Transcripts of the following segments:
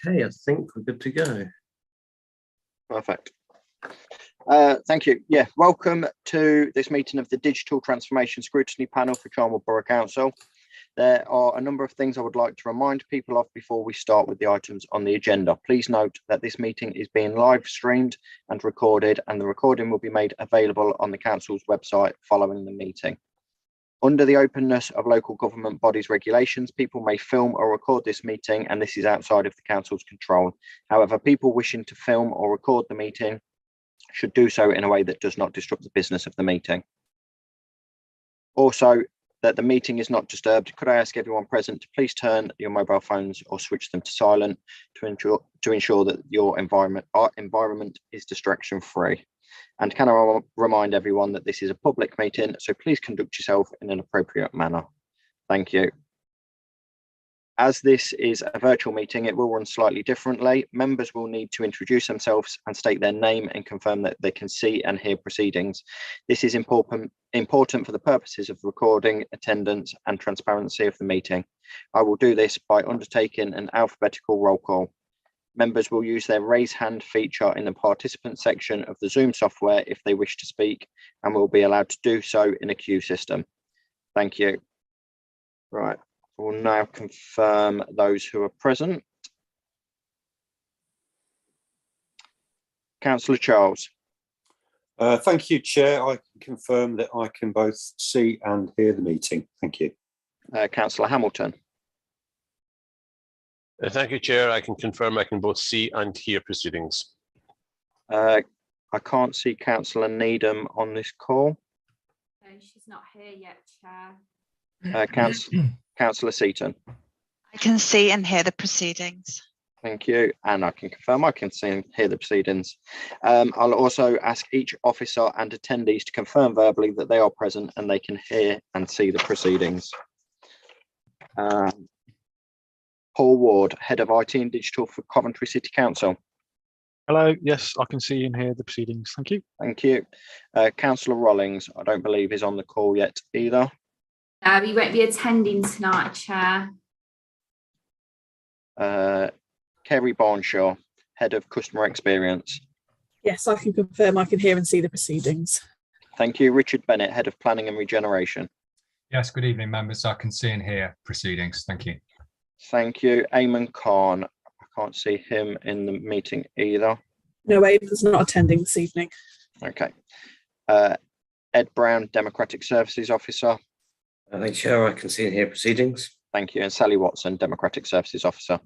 Okay, I think we're good to go. Perfect. Thank you. Yeah, welcome to this meeting of the Digital Transformation Scrutiny Panel for Charnwood Borough Council. There are a number of things I would like to remind people of before we start with the items on the agenda. Please note that this meeting is being live streamed and recorded, and the recording will be made available on the council's website following the meeting. Under the openness of local government bodies regulations, people may film or record this meeting, and this is outside of the council's control. However, people wishing to film or record the meeting should do so in a way that does not disrupt the business of the meeting. Also, that the meeting is not disturbed, could I ask everyone present to please turn your mobile phones or switch them to silent to ensure that your environment is distraction free. And can I remind everyone that this is a public meeting, so please conduct yourself in an appropriate manner. Thank you. As this is a virtual meeting, it will run slightly differently. Members will need to introduce themselves and state their name and confirm that they can see and hear proceedings. This is important for the purposes of recording, attendance and transparency of the meeting. I will do this by undertaking an alphabetical roll call. Members will use their raise hand feature in the participant section of the Zoom software if they wish to speak, and will be allowed to do so in a queue system. Thank you. Right. We'll now confirm those who are present. Councillor Charles. Thank you, Chair. I can confirm that I can both see and hear the meeting. Thank you. Councillor Hamilton. Thank you, Chair. I can confirm I can both see and hear proceedings. I can't see Councillor Needham on this call. No, she's not here yet, Chair. Councillor Seaton. I can see and hear the proceedings. Thank you. And I can confirm I can see and hear the proceedings. I'll also ask each officer and attendees to confirm verbally that they are present and they can hear and see the proceedings. Paul Ward, Head of IT and Digital for Coventry City Council. Hello, yes, I can see and hear the proceedings. Thank you. Thank you. Councillor Rollings, I don't believe is on the call yet either. We won't be attending tonight, Chair. Kerry Barnshaw, Head of Customer Experience. Yes, I can confirm I can hear and see the proceedings. Thank you. Richard Bennett, Head of Planning and Regeneration. Yes, good evening, members. I can see and hear proceedings. Thank you. Thank you. Eamon Khan, I can't see him in the meeting either. No, Eamon's not attending this evening. Okay. Ed Brown, Democratic Services Officer. Thank you, Chair. I can see and hear proceedings. Thank you. And Sally Watson, Democratic Services Officer.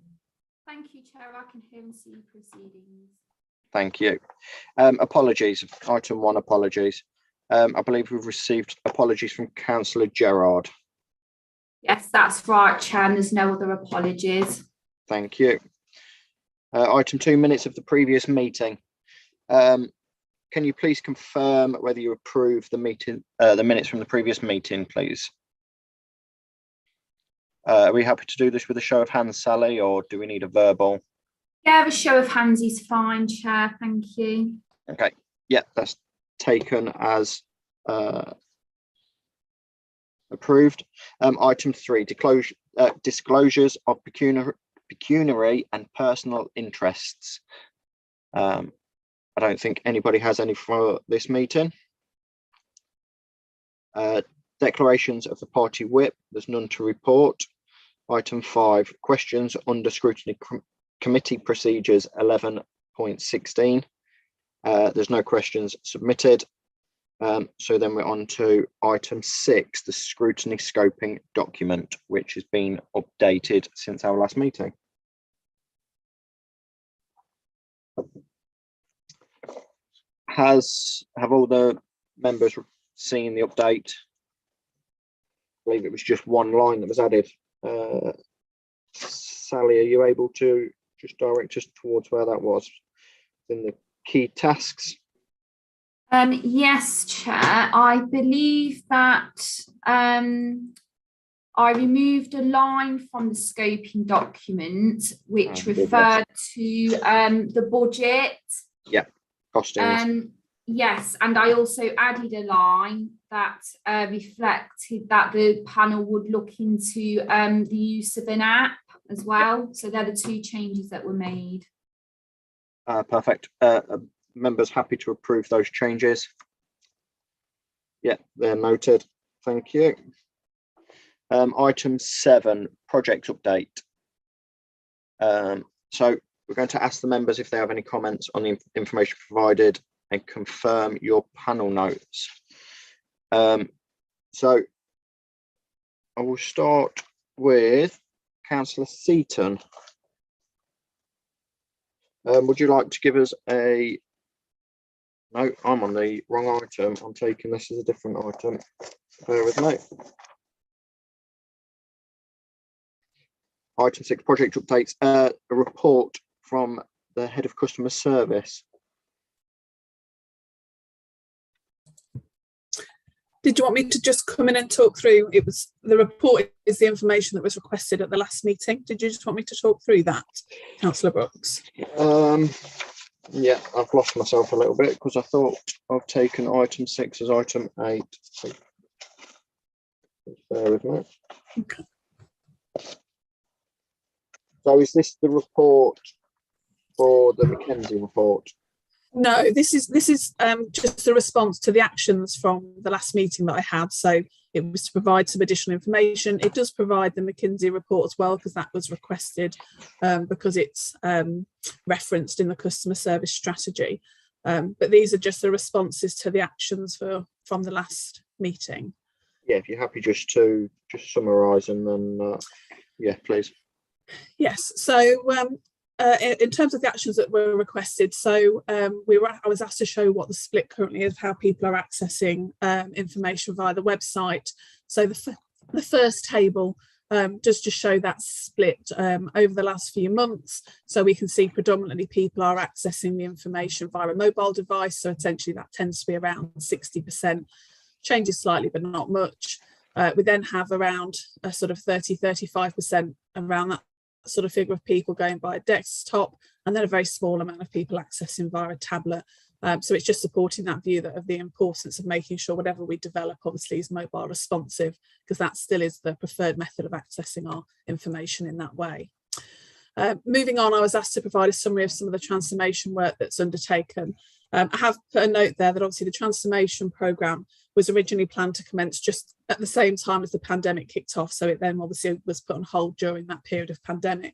Thank you, Chair. I can hear and see proceedings. Thank you. Apologies. Item 1, apologies. I believe we've received apologies from Councillor Gerard. Yes, that's right, Chair. And there's no other apologies. Thank you. Item 2, minutes of the previous meeting. Can you please confirm whether you approve the minutes from the previous meeting, please? Are we happy to do this with a show of hands, Sally, or do we need a verbal? Yeah, a show of hands is fine, Chair. Thank you. Okay. Yeah, that's taken as approved. Item 3, disclosures of pecuniary and personal interests. I don't think anybody has any for this meeting. Declarations of the party whip, there's none to report. Item 5, questions under scrutiny committee procedures 11.16. There's no questions submitted. So then we're on to item 6, the scrutiny scoping document, which has been updated since our last meeting. Have all the members seen the update? I believe it was just one line that was added. Sally, are you able to just direct us towards where that was in the key tasks? Yes, Chair. I believe that I removed a line from the scoping document which referred to the budget. Yeah, costings. Yes, and I also added a line that reflected that the panel would look into the use of an app as well. So they're the two changes that were made. Perfect. Members happy to approve those changes? Yeah, they're noted. Thank you. Item 7, project update. So we're going to ask the members if they have any comments on the information provided and confirm your panel notes. So I will start with Councillor Seaton. Would you like to give us a... No, I'm on the wrong item. I'm taking this as a different item. Bear with me. Item 6, project updates. A report from the head of customer service. Did you want me to just come in and talk through? It was the report is the information that was requested at the last meeting. Did you just want me to talk through that, Councillor Brooks? Yeah, I've lost myself a little bit because I thought I've taken item 6 as item 8. So bear with me. Okay. So is this the report for the Mackenzie report? No, this is just a response to the actions from the last meeting that I had. So it was to provide some additional information. It does provide the McKinsey report as well, because that was requested because it's referenced in the customer service strategy. But these are just the responses to the actions from the last meeting. Yeah, if you're happy just to summarise and then, yeah, please. Yes, so in terms of the actions that were requested, so I was asked to show what the split currently is of how people are accessing information via the website. So the first table does just show that split over the last few months. So we can see predominantly people are accessing the information via a mobile device. So essentially that tends to be around 60%, changes slightly, but not much. We then have around a sort of 30-35% around that sort of figure of people going by a desktop, and then a very small amount of people accessing via a tablet. So it's just supporting that view of the importance of making sure whatever we develop obviously is mobile responsive, because that still is the preferred method of accessing our information in that way. Moving on, I was asked to provide a summary of some of the transformation work that's undertaken. I have put a note there that obviously the transformation programme was originally planned to commence just at the same time as the pandemic kicked off. So it then obviously was put on hold during that period of pandemic.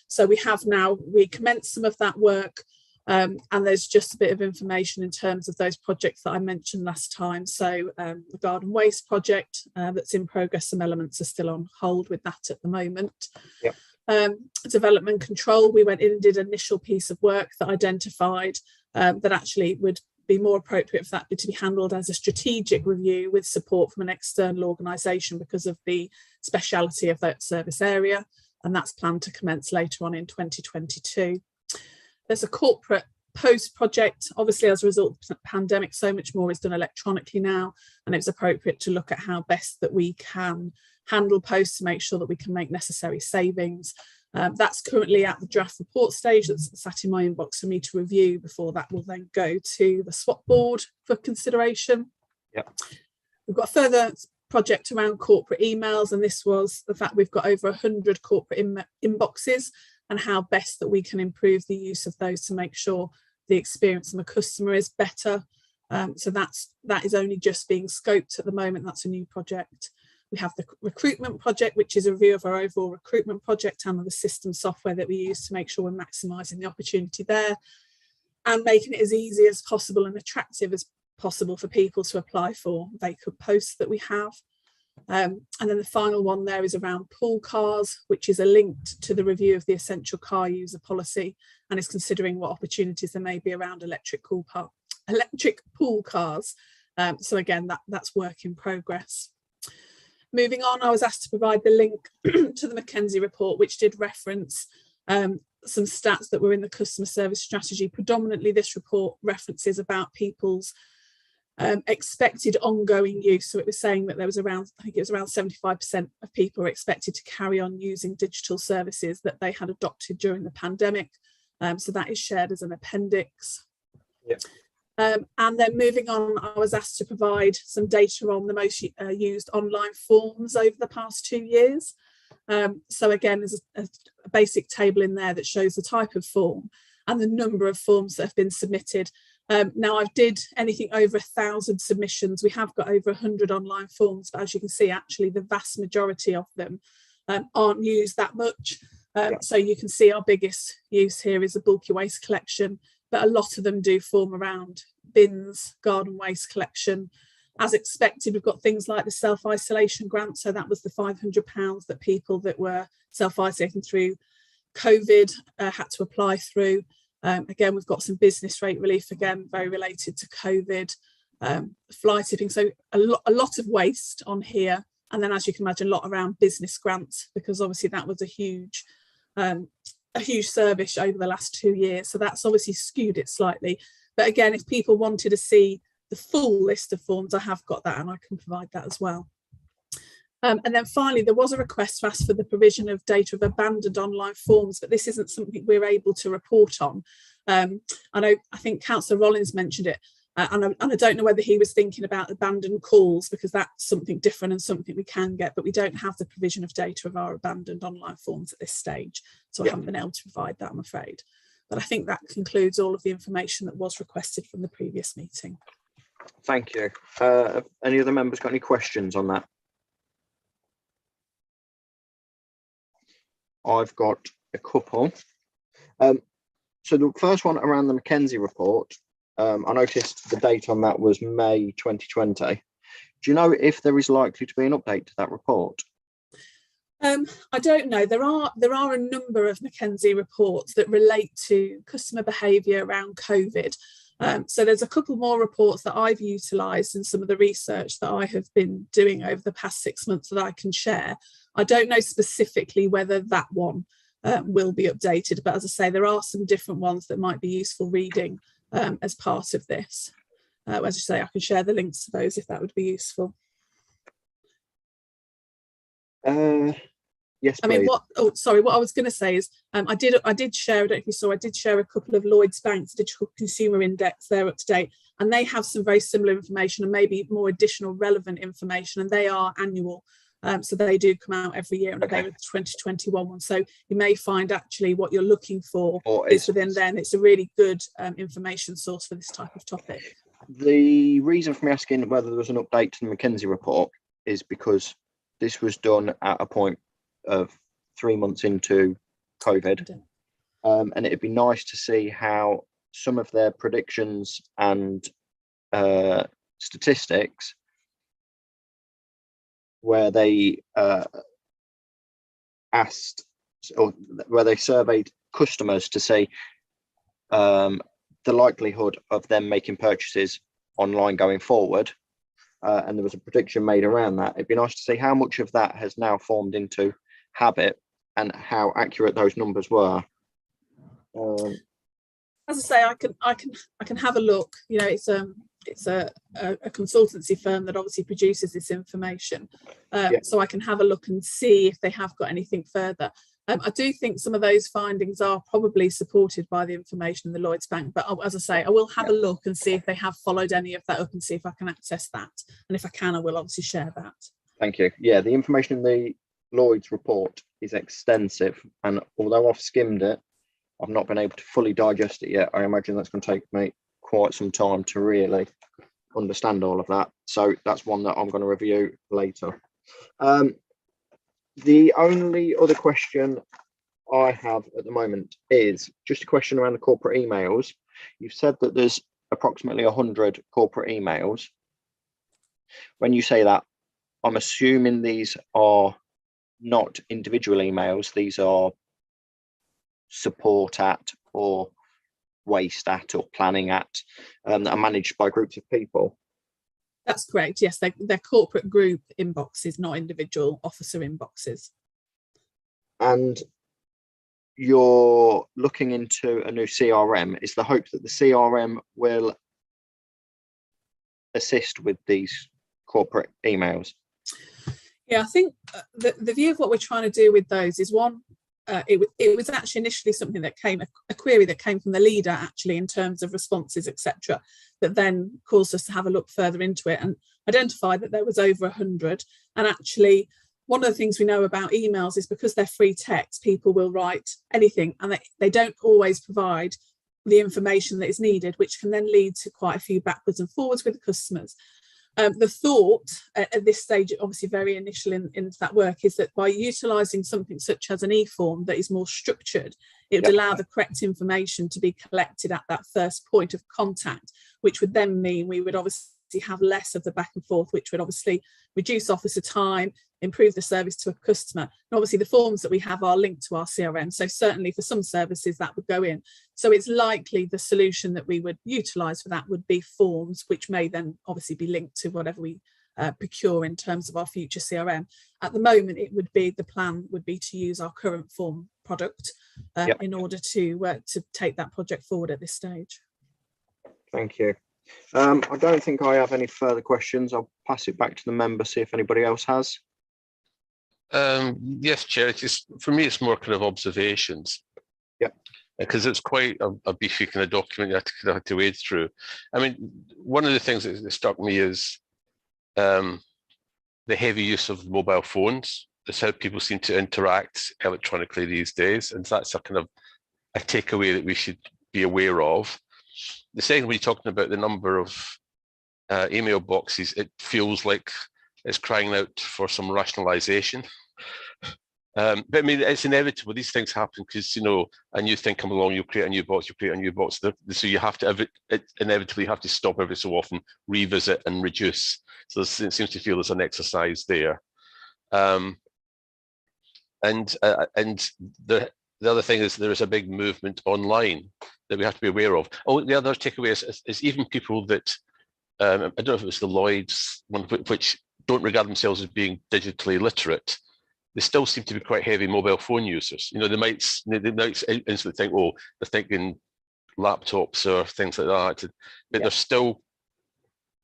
So we have now recommenced some of that work, and there's just a bit of information in terms of those projects that I mentioned last time. So the garden waste project that's in progress, some elements are still on hold with that at the moment. Yep. Development control, we went in and did an initial piece of work that identified that actually would be more appropriate for that to be handled as a strategic review with support from an external organisation because of the speciality of that service area, and that's planned to commence later on in 2022. There's a corporate post project. Obviously, as a result of the pandemic, so much more is done electronically now, and it's appropriate to look at how best that we can handle posts to make sure that we can make necessary savings. That's currently at the draft report stage that's sat in my inbox for me to review before that will then go to the SWAT board for consideration. Yep. We've got a further project around corporate emails, and this was the fact we've got over 100 corporate inboxes and how best that we can improve the use of those to make sure the experience of the customer is better. So that is only just being scoped at the moment. That's a new project. We have the recruitment project, which is a review of our overall recruitment project and the system software that we use to make sure we're maximising the opportunity there and making it as easy as possible and attractive as possible for people to apply for vacant posts that we have. And then the final one there is around pool cars, which is a link to the review of the essential car user policy and is considering what opportunities there may be around electric pool cars. So again, that's work in progress. Moving on, I was asked to provide the link to the McKenzie report, which did reference some stats that were in the customer service strategy. Predominantly, this report references about people's expected ongoing use. So it was saying that there was around, I think it was around 75% of people are expected to carry on using digital services that they had adopted during the pandemic. So that is shared as an appendix. Yep. And then moving on, I was asked to provide some data on the most used online forms over the past 2 years. So again, there's a basic table in there that shows the type of form and the number of forms that have been submitted. Now I've did anything over 1,000 submissions. We have got over 100 online forms, but as you can see, actually the vast majority of them aren't used that much. So you can see our biggest use here is a bulky waste collection, but a lot of them do form around bins, garden waste collection. As expected, we've got things like the self-isolation grant. So that was the £500 that people that were self-isolating through COVID had to apply through. Again, we've got some business rate relief, again, very related to COVID, fly tipping. So a lot of waste on here. And then, as you can imagine, a lot around business grants, because obviously that was a huge service over the last 2 years. So that's obviously skewed it slightly. But again, if people wanted to see the full list of forms, I have got that and I can provide that as well. And then finally, there was a request to ask for the provision of data of abandoned online forms, but this isn't something we're able to report on. I think Councillor Rollins mentioned it, and I don't know whether he was thinking about abandoned calls, because that's something different and something we can get, but we don't have the provision of data of our abandoned online forms at this stage. So I haven't been able to provide that, I'm afraid. But I think that concludes all of the information that was requested from the previous meeting. Thank you. Any other members got any questions on that? I've got a couple. So the first one around the McKenzie report, I noticed the date on that was May 2020. Do you know if there is likely to be an update to that report? I don't know. There are a number of McKenzie reports that relate to customer behaviour around COVID. So there's a couple more reports that I've utilised in some of the research that I have been doing over the past 6 months that I can share. I don't know specifically whether that one will be updated, but as I say, there are some different ones that might be useful reading as part of this. As you say, I can share the links to those if that would be useful. Yes, I mean, please. what I was going to say is I did share, I don't know if you saw, I did share a couple of Lloyds Bank's Digital Consumer Index. They're up to date, and they have some very similar information and maybe more additional relevant information, and they are annual. So they do come out every year, and they were the 2021 one. So you may find actually what you're looking for is within there, and it's a really good information source for this type of topic. The reason for me asking whether there was an update to the McKenzie report is because this was done at a point of 3 months into COVID, and it'd be nice to see how some of their predictions and statistics, where they asked, or where they surveyed customers to see the likelihood of them making purchases online going forward, and there was a prediction made around that. It'd be nice to see how much of that has now formed into habit and how accurate those numbers were. As I say, I can have a look. You know, it's a consultancy firm that obviously produces this information, so I can have a look and see if they have got anything further. I do think some of those findings are probably supported by the information in the Lloyds Bank, but as I say, I will have a look and see if they have followed any of that up and see if I can access that, and if I can, I will obviously share that. Thank you. Yeah, the information in the Lloyds report is extensive, and although I've skimmed it, I've not been able to fully digest it yet. I imagine that's going to take me quite some time to really understand all of that. So that's one that I'm going to review later. The only other question I have at the moment is just a question around the corporate emails. You've said that there's approximately 100 corporate emails. When you say that, I'm assuming these are not individual emails. These are support at, or waste at, or planning at, that are managed by groups of people. That's correct. Yes, they're corporate group inboxes, not individual officer inboxes. And you're looking into a new CRM. Is the hope that the CRM will assist with these corporate emails? Yeah, I think the view of what we're trying to do with those is one, it was actually initially something that came, a query that came from the leader actually in terms of responses, etc., that then caused us to have a look further into it and identify that there was over 100. And actually one of the things we know about emails is because they're free text, people will write anything, and they don't always provide the information that is needed, which can then lead to quite a few backwards and forwards with the customers. The thought at this stage, obviously very initial into that work, is that by utilising something such as an e-form that is more structured, it would allow the correct information to be collected at that first point of contact, which would then mean we would obviously have less of the back and forth, which would obviously reduce officer time, improve the service to a customer. And obviously the forms that we have are linked to our CRM, so certainly for some services that would go in. So it's likely the solution that we would utilise for that would be forms, which may then obviously be linked to whatever we procure in terms of our future CRM. At the moment, it would be, the plan would be to use our current form product in order to take that project forward at this stage. Thank you. I don't think I have any further questions. I'll pass it back to the member, see if anybody else has. Yes, Chair. For me, it's more kind of observations. Yeah. Because it's quite a beefy kind of document you have to wade through. I mean, one of the things that struck me is the heavy use of mobile phones. It's how people seem to interact electronically these days, and that's a kind of a takeaway that we should be aware of. The second, when you're talking about the number of email boxes, it feels like it's crying out for some rationalisation. But I mean, it's inevitable. These things happen because, you know, a new thing comes along, you create a new box, you create a new box. So you have to inevitably have to stop every so often, revisit and reduce. So it seems to feel there's an exercise there. And the other thing is there is a big movement online that we have to be aware of. Oh, the other takeaway is even people that, I don't know if it was the Lloyds one, which don't regard themselves as being digitally literate, they still seem to be quite heavy mobile phone users. You know, they might instantly think, oh, they're thinking laptops or things like that, but they're still,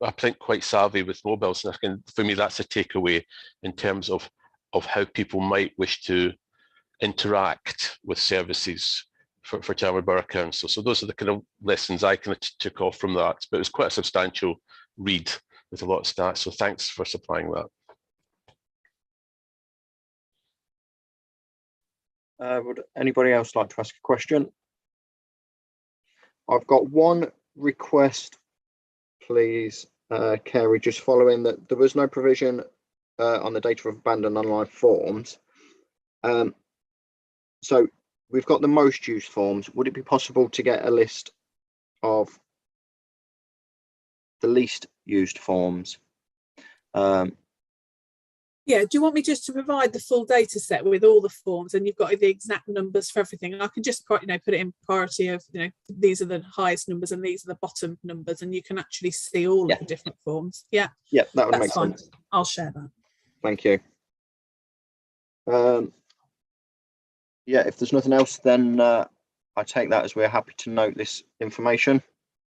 I think, quite savvy with mobiles. And for me, that's a takeaway in terms of how people might wish to interact with services for Tamworth Borough Council. So those are the kind of lessons I kind of took off from that. But it was quite a substantial read with a lot of stats. So thanks for supplying that. Would anybody else like to ask a question? I've got one request, please, Kerry, just following that there was no provision on the data of abandoned online forms. So we've got the most used forms. Would it be possible to get a list of the least used forms? Yeah, do you want me just to provide the full data set with all the forms, and you've got the exact numbers for everything? And I can just, you know, put it in priority of, you know, these are the highest numbers and these are the bottom numbers, and you can actually see all of the different forms. Yeah, that would make sense. I'll share that. Thank you. Yeah, if there's nothing else, then I take that as we're happy to note this information.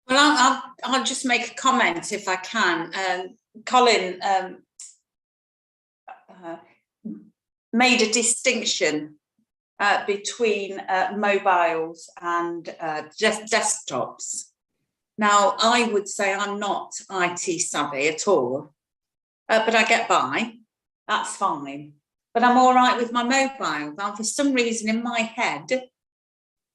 Well, I'll just make a comment if I can. Colin made a distinction between mobiles and desktops. Now, I would say I'm not IT savvy at all, but I get by. That's fine. But I'm all right with my mobile. Now, for some reason in my head,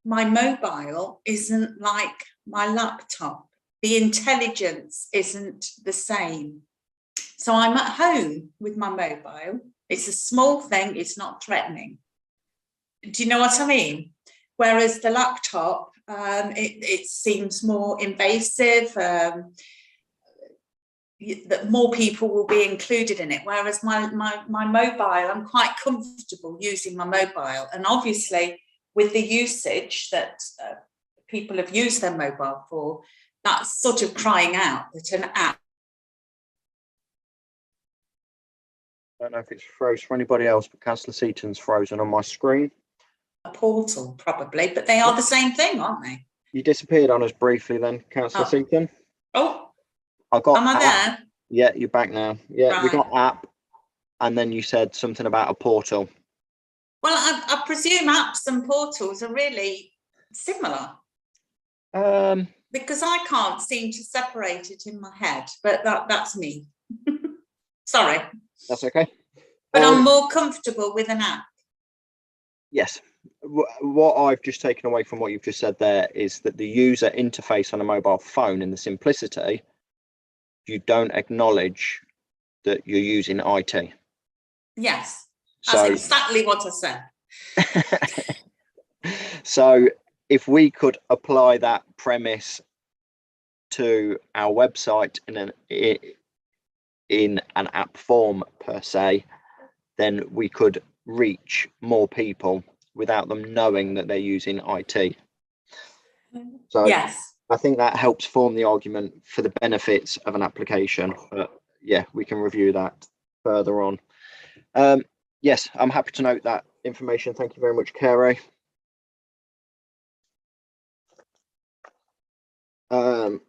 my mobile isn't like my laptop. The intelligence isn't the same. So I'm at home with my mobile. It's a small thing. It's not threatening. Do you know what I mean? Whereas the laptop, it seems more invasive, that more people will be included in it. Whereas my mobile, I'm quite comfortable using my mobile. And obviously with the usage that people have used their mobile for, that's sort of crying out that an app. I don't know if it's froze for anybody else, but Councillor Seaton's frozen on my screen. A portal, probably, but they are the same thing, aren't they? You disappeared on us briefly then, Councillor Seaton. Oh, I got am I there? Yeah, you're back now. Yeah, right. We got app, and then you said something about a portal. Well, I presume apps and portals are really similar. Because I can't seem to separate it in my head, but that's me. Sorry. That's okay. But I'm more comfortable with an app. Yes. What I've just taken away from what you've just said there is that the user interface on a mobile phone, in the simplicity, you don't acknowledge that you're using IT. Yes, that's exactly what I said. So if we could apply that premise to our website in an app form per se, then we could reach more people without them knowing that they're using IT. So yes, I think that helps form the argument for the benefits of an application. But yeah, we can review that further on. Yes, I'm happy to note that information. Thank you very much, Kerry. Right,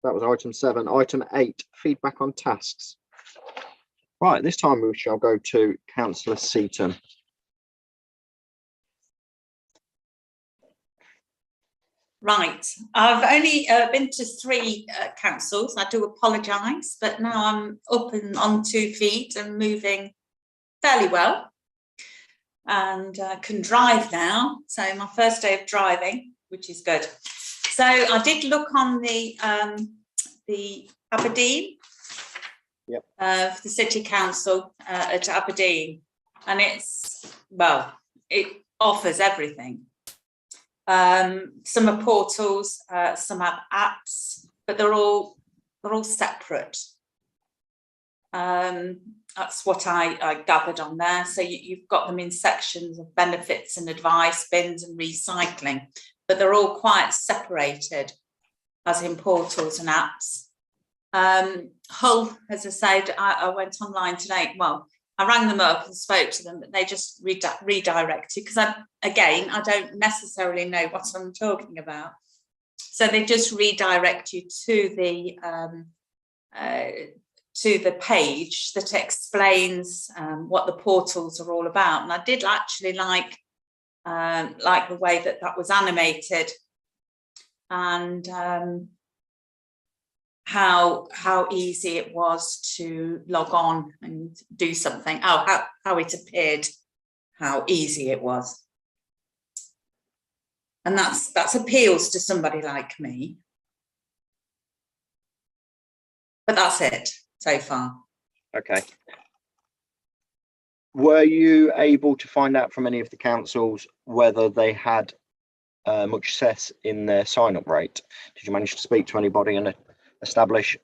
that was item 7. Item 8, feedback on tasks. Right, this time we shall go to Councillor Seaton. right. I've only been to 3 councils. I do apologise, but now I'm up and on 2 feet and moving fairly well, and can drive now. So my first day of driving, which is good. So I did look on the Aberdeen, the City Council at Aberdeen, and it offers everything. Some are portals, some have apps, but they're all separate. That's what I gathered on there. So you've got them in sections of benefits and advice, bins and recycling, but they're all quite separated, as in portals and apps. Hull, as I said, I went online today. Well, I rang them up and spoke to them, but they just redirected, because I don't necessarily know what I'm talking about. So they just redirect you to the page that explains what the portals are all about. And I did actually like the way that was animated, and how easy it was to log on and do something. How it appeared, how easy it was. And that appeals to somebody like me. But that's it so far. Okay. Were you able to find out from any of the councils whether they had much success in their sign-up rate? Did you manage to speak to anybody and establish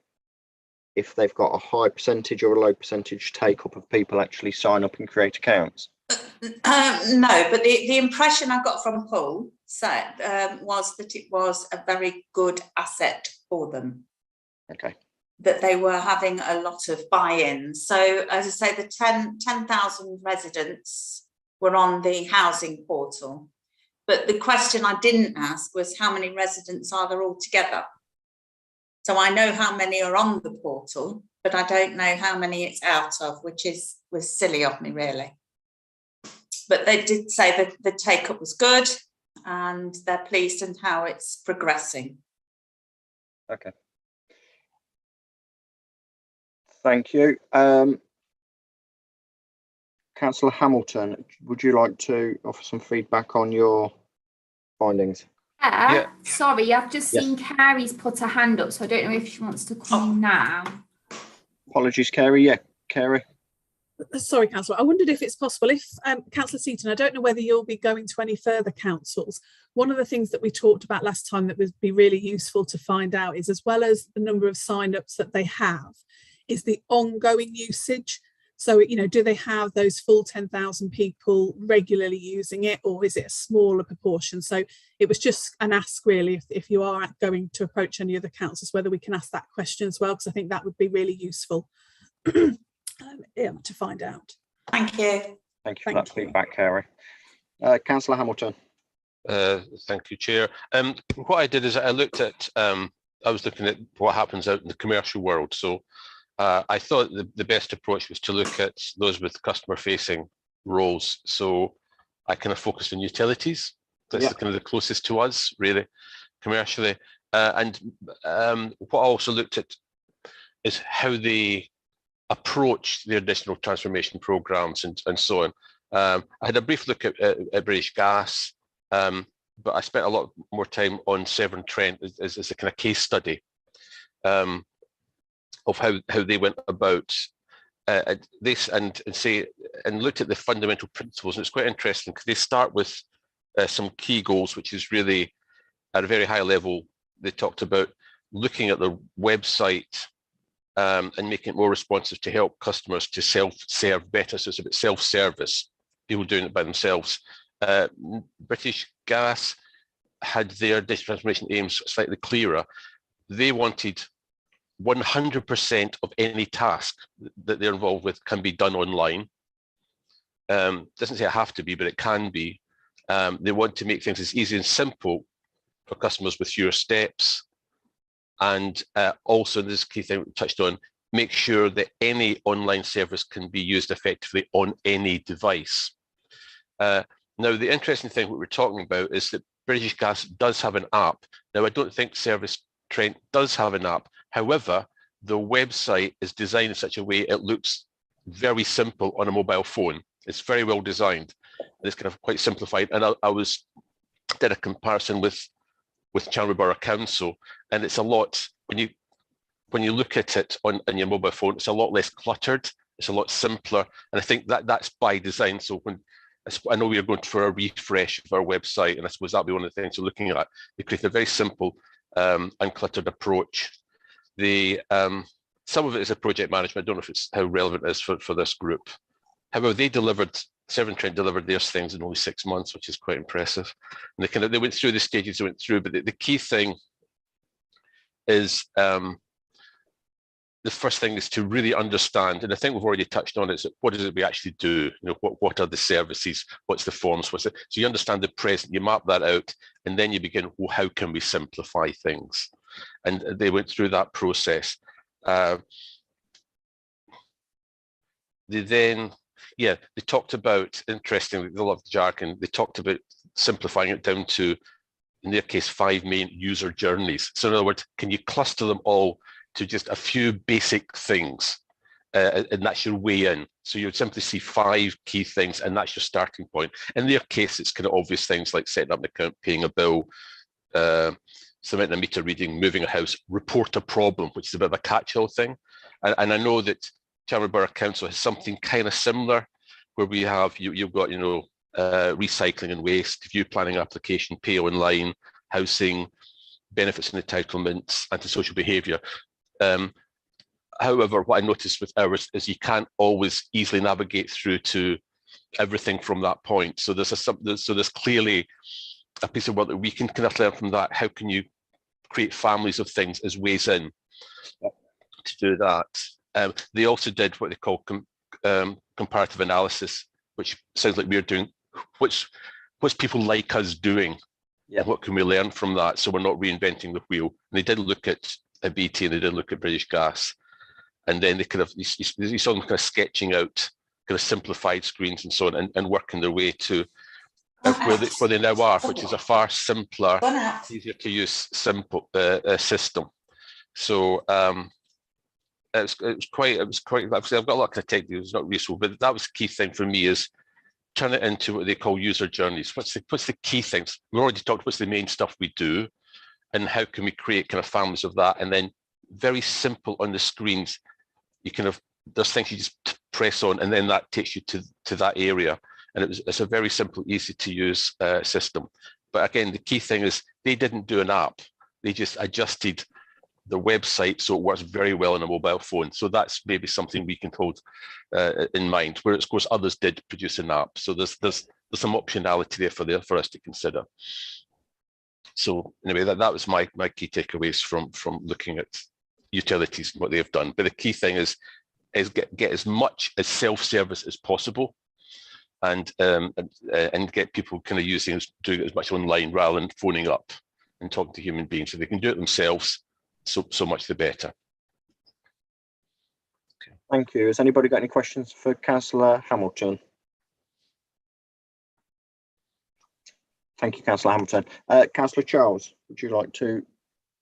if they've got a high percentage or a low percentage take-up of people actually sign up and create accounts? No, but the impression I got from Hull was that it was a very good asset for them. Okay. That they were having a lot of buy-in. So, as I say, the 10,000 residents were on the housing portal. But the question I didn't ask was, how many residents are there altogether? So I know how many are on the portal, but I don't know how many it's out of, which was silly of me, really. But they did say that the take-up was good, and they're pleased in how it's progressing. Okay. Thank you. Councillor Hamilton, would you like to offer some feedback on your findings? Yeah. Sorry, I've just seen Carrie's put her hand up, so I don't know if she wants to come in now. Apologies, Kerry. Yeah, Kerry. Sorry, Councillor. I wondered if it's possible, if Councillor Seaton, I don't know whether you'll be going to any further councils. One of the things that we talked about last time that would be really useful to find out is, as well as the number of sign-ups that they have, is the ongoing usage. So, do they have those full 10,000 people regularly using it, or is it a smaller proportion? So it was just an ask, really, if you are going to approach any other councils, whether we can ask that question as well, because I think that would be really useful to find out. Thank you. Thank you for that feedback, Kerry. Councillor Hamilton. Thank you, Chair. What I did is I looked at, I was looking at what happens out in the commercial world. So I thought the best approach was to look at those with customer-facing roles. So I kind of focused on utilities. That's kind of the closest to us, really, commercially. And what I also looked at is how they approach the additional transformation programs and so on. I had a brief look at British Gas, but I spent a lot more time on Severn Trent as a kind of case study of how they went about this and looked at the fundamental principles. And it's quite interesting because they start with some key goals, which is really at a very high level. They talked about looking at the website and making it more responsive to help customers to self-serve better. So it's about self-service, people doing it by themselves. British Gas had their digital transformation aims slightly clearer. They wanted 100% of any task that they're involved with can be done online. Doesn't say it have to be, but it can be. They want to make things as easy and simple for customers with fewer steps. And also, this key thing we touched on, make sure that any online service can be used effectively on any device. Now, the interesting thing what we're talking about is that British Gas does have an app. Now, I don't think Service Trent does have an app. However, the website is designed in such a way it looks very simple on a mobile phone. It's very well designed. It's kind of quite simplified. And I did a comparison with Chandler Borough Council, and it's a lot, when you look at it on your mobile phone, it's a lot less cluttered. It's a lot simpler. And I think that's by design. So I know we are going for a refresh of our website, and I suppose that'll be one of the things we're looking at. They create a very simple, uncluttered approach. Some of it is a project management. I don't know if it's how relevant it is for this group. However, Severn Trent delivered their things in only 6 months, which is quite impressive. And they went through the stages they went through, but the key thing is the first thing is to really understand, and I think we've already touched on it, is what is it we actually do? You know, what are the services? What's the forms? What's it? So you understand the present, you map that out, and then you begin, well, how can we simplify things? And they went through that process. They talked about, interestingly, they love the jargon, they talked about simplifying it down to, in their case, 5 main user journeys. So in other words, can you cluster them all to just a few basic things, and that's your way in. So you would simply see 5 key things, and that's your starting point. In their case, it's kind of obvious things like setting up an account, paying a bill, submitting a meter reading, moving a house, report a problem, which is a bit of a catch-all thing. And I know that Chandler Borough Council has something kind of similar, where we have, you've got, recycling and waste, view planning application, pay online, housing, benefits and entitlements, antisocial behaviour. However, what I noticed with ours is you can't always easily navigate through to everything from that point. So there's clearly a piece of work that we can kind of learn from that. How can you create families of things as ways in to do that? They also did what they call comparative analysis, which sounds like we're doing. What's people like us doing? Yeah. And what can we learn from that? So we're not reinventing the wheel. And they did look at BT and they did look at British Gas, and then they you saw them kind of sketching out kind of simplified screens and so on, and working their way to where they now are, which is a far simpler, easier to use simple system. So it was quite. Obviously, I've got a lot of technical. It's not useful, but that was the key thing for me, is turn it into what they call user journeys. What's the key things? We already talked. What's the main stuff we do, and how can we create kind of families of that? And then very simple on the screens. You there's things you just press on, and then that takes you to that area. And it's a very simple, easy to use system. But again, the key thing is they didn't do an app. They just adjusted the website so it works very well on a mobile phone. So that's maybe something we can hold in mind. Whereas, of course, others did produce an app. So there's some optionality there for us to consider. So anyway, that was my key takeaways from looking at utilities and what they've done. But the key thing is get as much as self-service as possible, and get people kind of doing it as much online rather than phoning up and talking to human beings. So they can do it themselves. So much the better. Okay. Thank you. Has anybody got any questions for Councillor Hamilton? Thank you, Councillor Hamilton. Councillor Charles, would you like to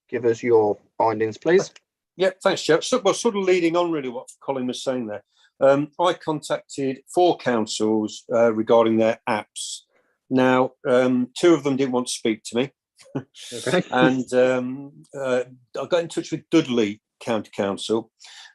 give us your findings, please? Yeah, thanks, Chair. So, well, sort of leading on really what Colin was saying there. I contacted 4 councils regarding their apps. Now, 2 of them didn't want to speak to me. Okay. And I got in touch with Dudley County Council.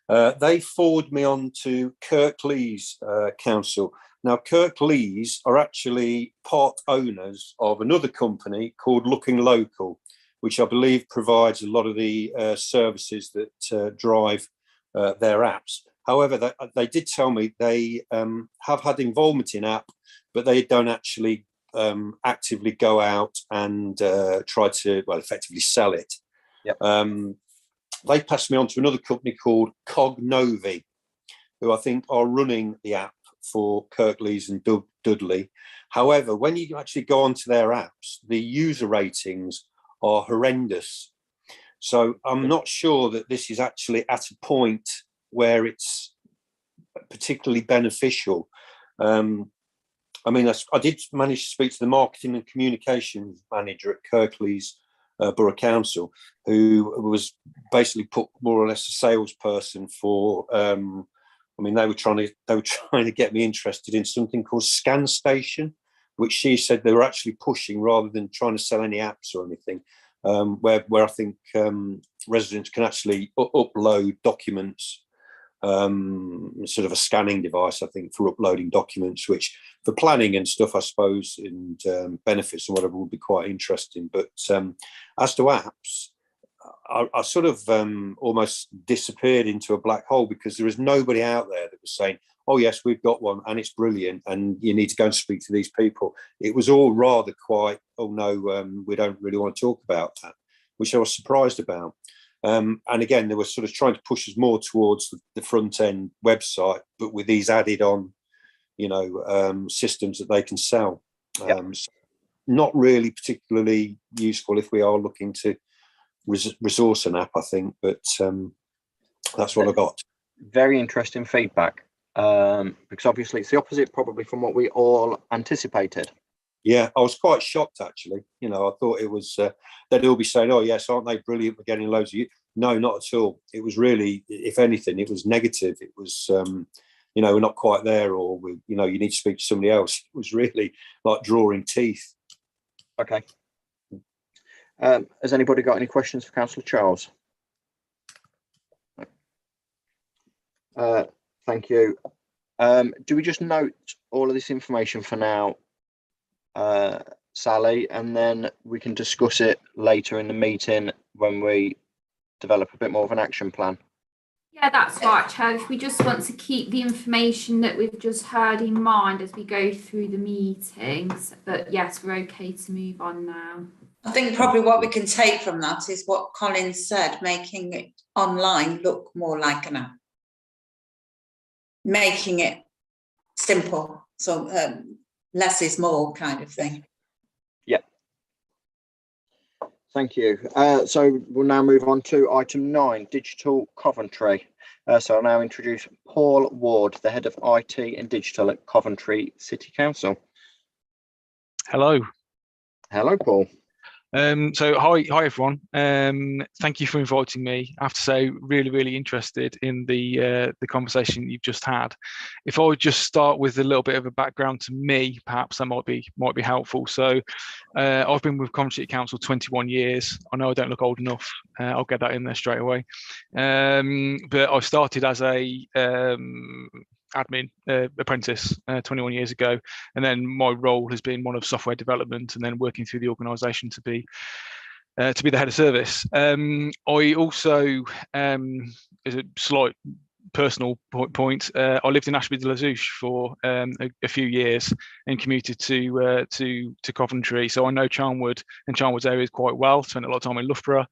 They forwarded me on to Kirklees Council. Now, Kirklees are actually part owners of another company called Looking Local, which I believe provides a lot of the services that drive their apps. However, they did tell me they have had involvement in app, but they don't actually actively go out and try to, well, effectively sell it. Yep. They passed me on to another company called Cognovi, who I think are running the app for Kirklees and Dudley. However, when you actually go onto their apps, the user ratings are horrendous. So I'm not sure that this is actually at a point where it's particularly beneficial. I mean, I did manage to speak to the marketing and communications manager at Kirklees Borough Council, who was basically put more or less a salesperson for. I mean, they were trying to get me interested in something called Scan Station, which she said they were actually pushing rather than trying to sell any apps or anything. Where I think residents can actually upload documents, sort of a scanning device, I think, for uploading documents, which for planning and stuff, I suppose, and benefits and whatever would be quite interesting. But as to apps, I sort of almost disappeared into a black hole because there was nobody out there that was saying, oh, yes, we've got one and it's brilliant and you need to go and speak to these people. It was all rather quite, oh, no, we don't really want to talk about that, which I was surprised about. And again, they were sort of trying to push us more towards the front end website, but with these added on, systems that they can sell. Yeah. So not really particularly useful if we are looking to resource an app, I think, but that's what I got. Very interesting feedback, because obviously it's the opposite probably from what we all anticipated. Yeah, I was quite shocked, actually. I thought it was, they'd all be saying, oh, yes, aren't they brilliant for getting loads of you? No, not at all. It was really, if anything, it was negative. It was, we're not quite there, or, you need to speak to somebody else. It was really like drawing teeth. Okay. Has anybody got any questions for Councillor Charles? Thank you. Do we just note all of this information for now, Sally, and then we can discuss it later in the meeting when we develop a bit more of an action plan? Yeah, that's right, Chair. If we just want to keep the information that we've just heard in mind as we go through the meetings, but yes, we're okay to move on now. I think probably what we can take from that is what Colin said, making it online look more like an app. Making it simple, so less is more kind of thing. Yeah. Thank you. So we'll now move on to item 9, Digital Coventry. So I'll now introduce Paul Ward, the Head of IT and Digital at Coventry City Council. Hello. Hello, Paul. So hi everyone. Thank you for inviting me. I have to say, really interested in the conversation you've just had. If I would just start with a little bit of a background to me, perhaps that might be helpful. So I've been with Coventry Council 21 years. I know I don't look old enough. I'll get that in there straight away. But I started as a admin apprentice 21 years ago, and then my role has been one of software development and then working through the organisation to be the head of service. I also, as a slight personal point, I lived in Ashby-de-la-Zouch for a few years and commuted to Coventry, so I know Charnwood and Charnwood's areas quite well. Spent a lot of time in Loughborough,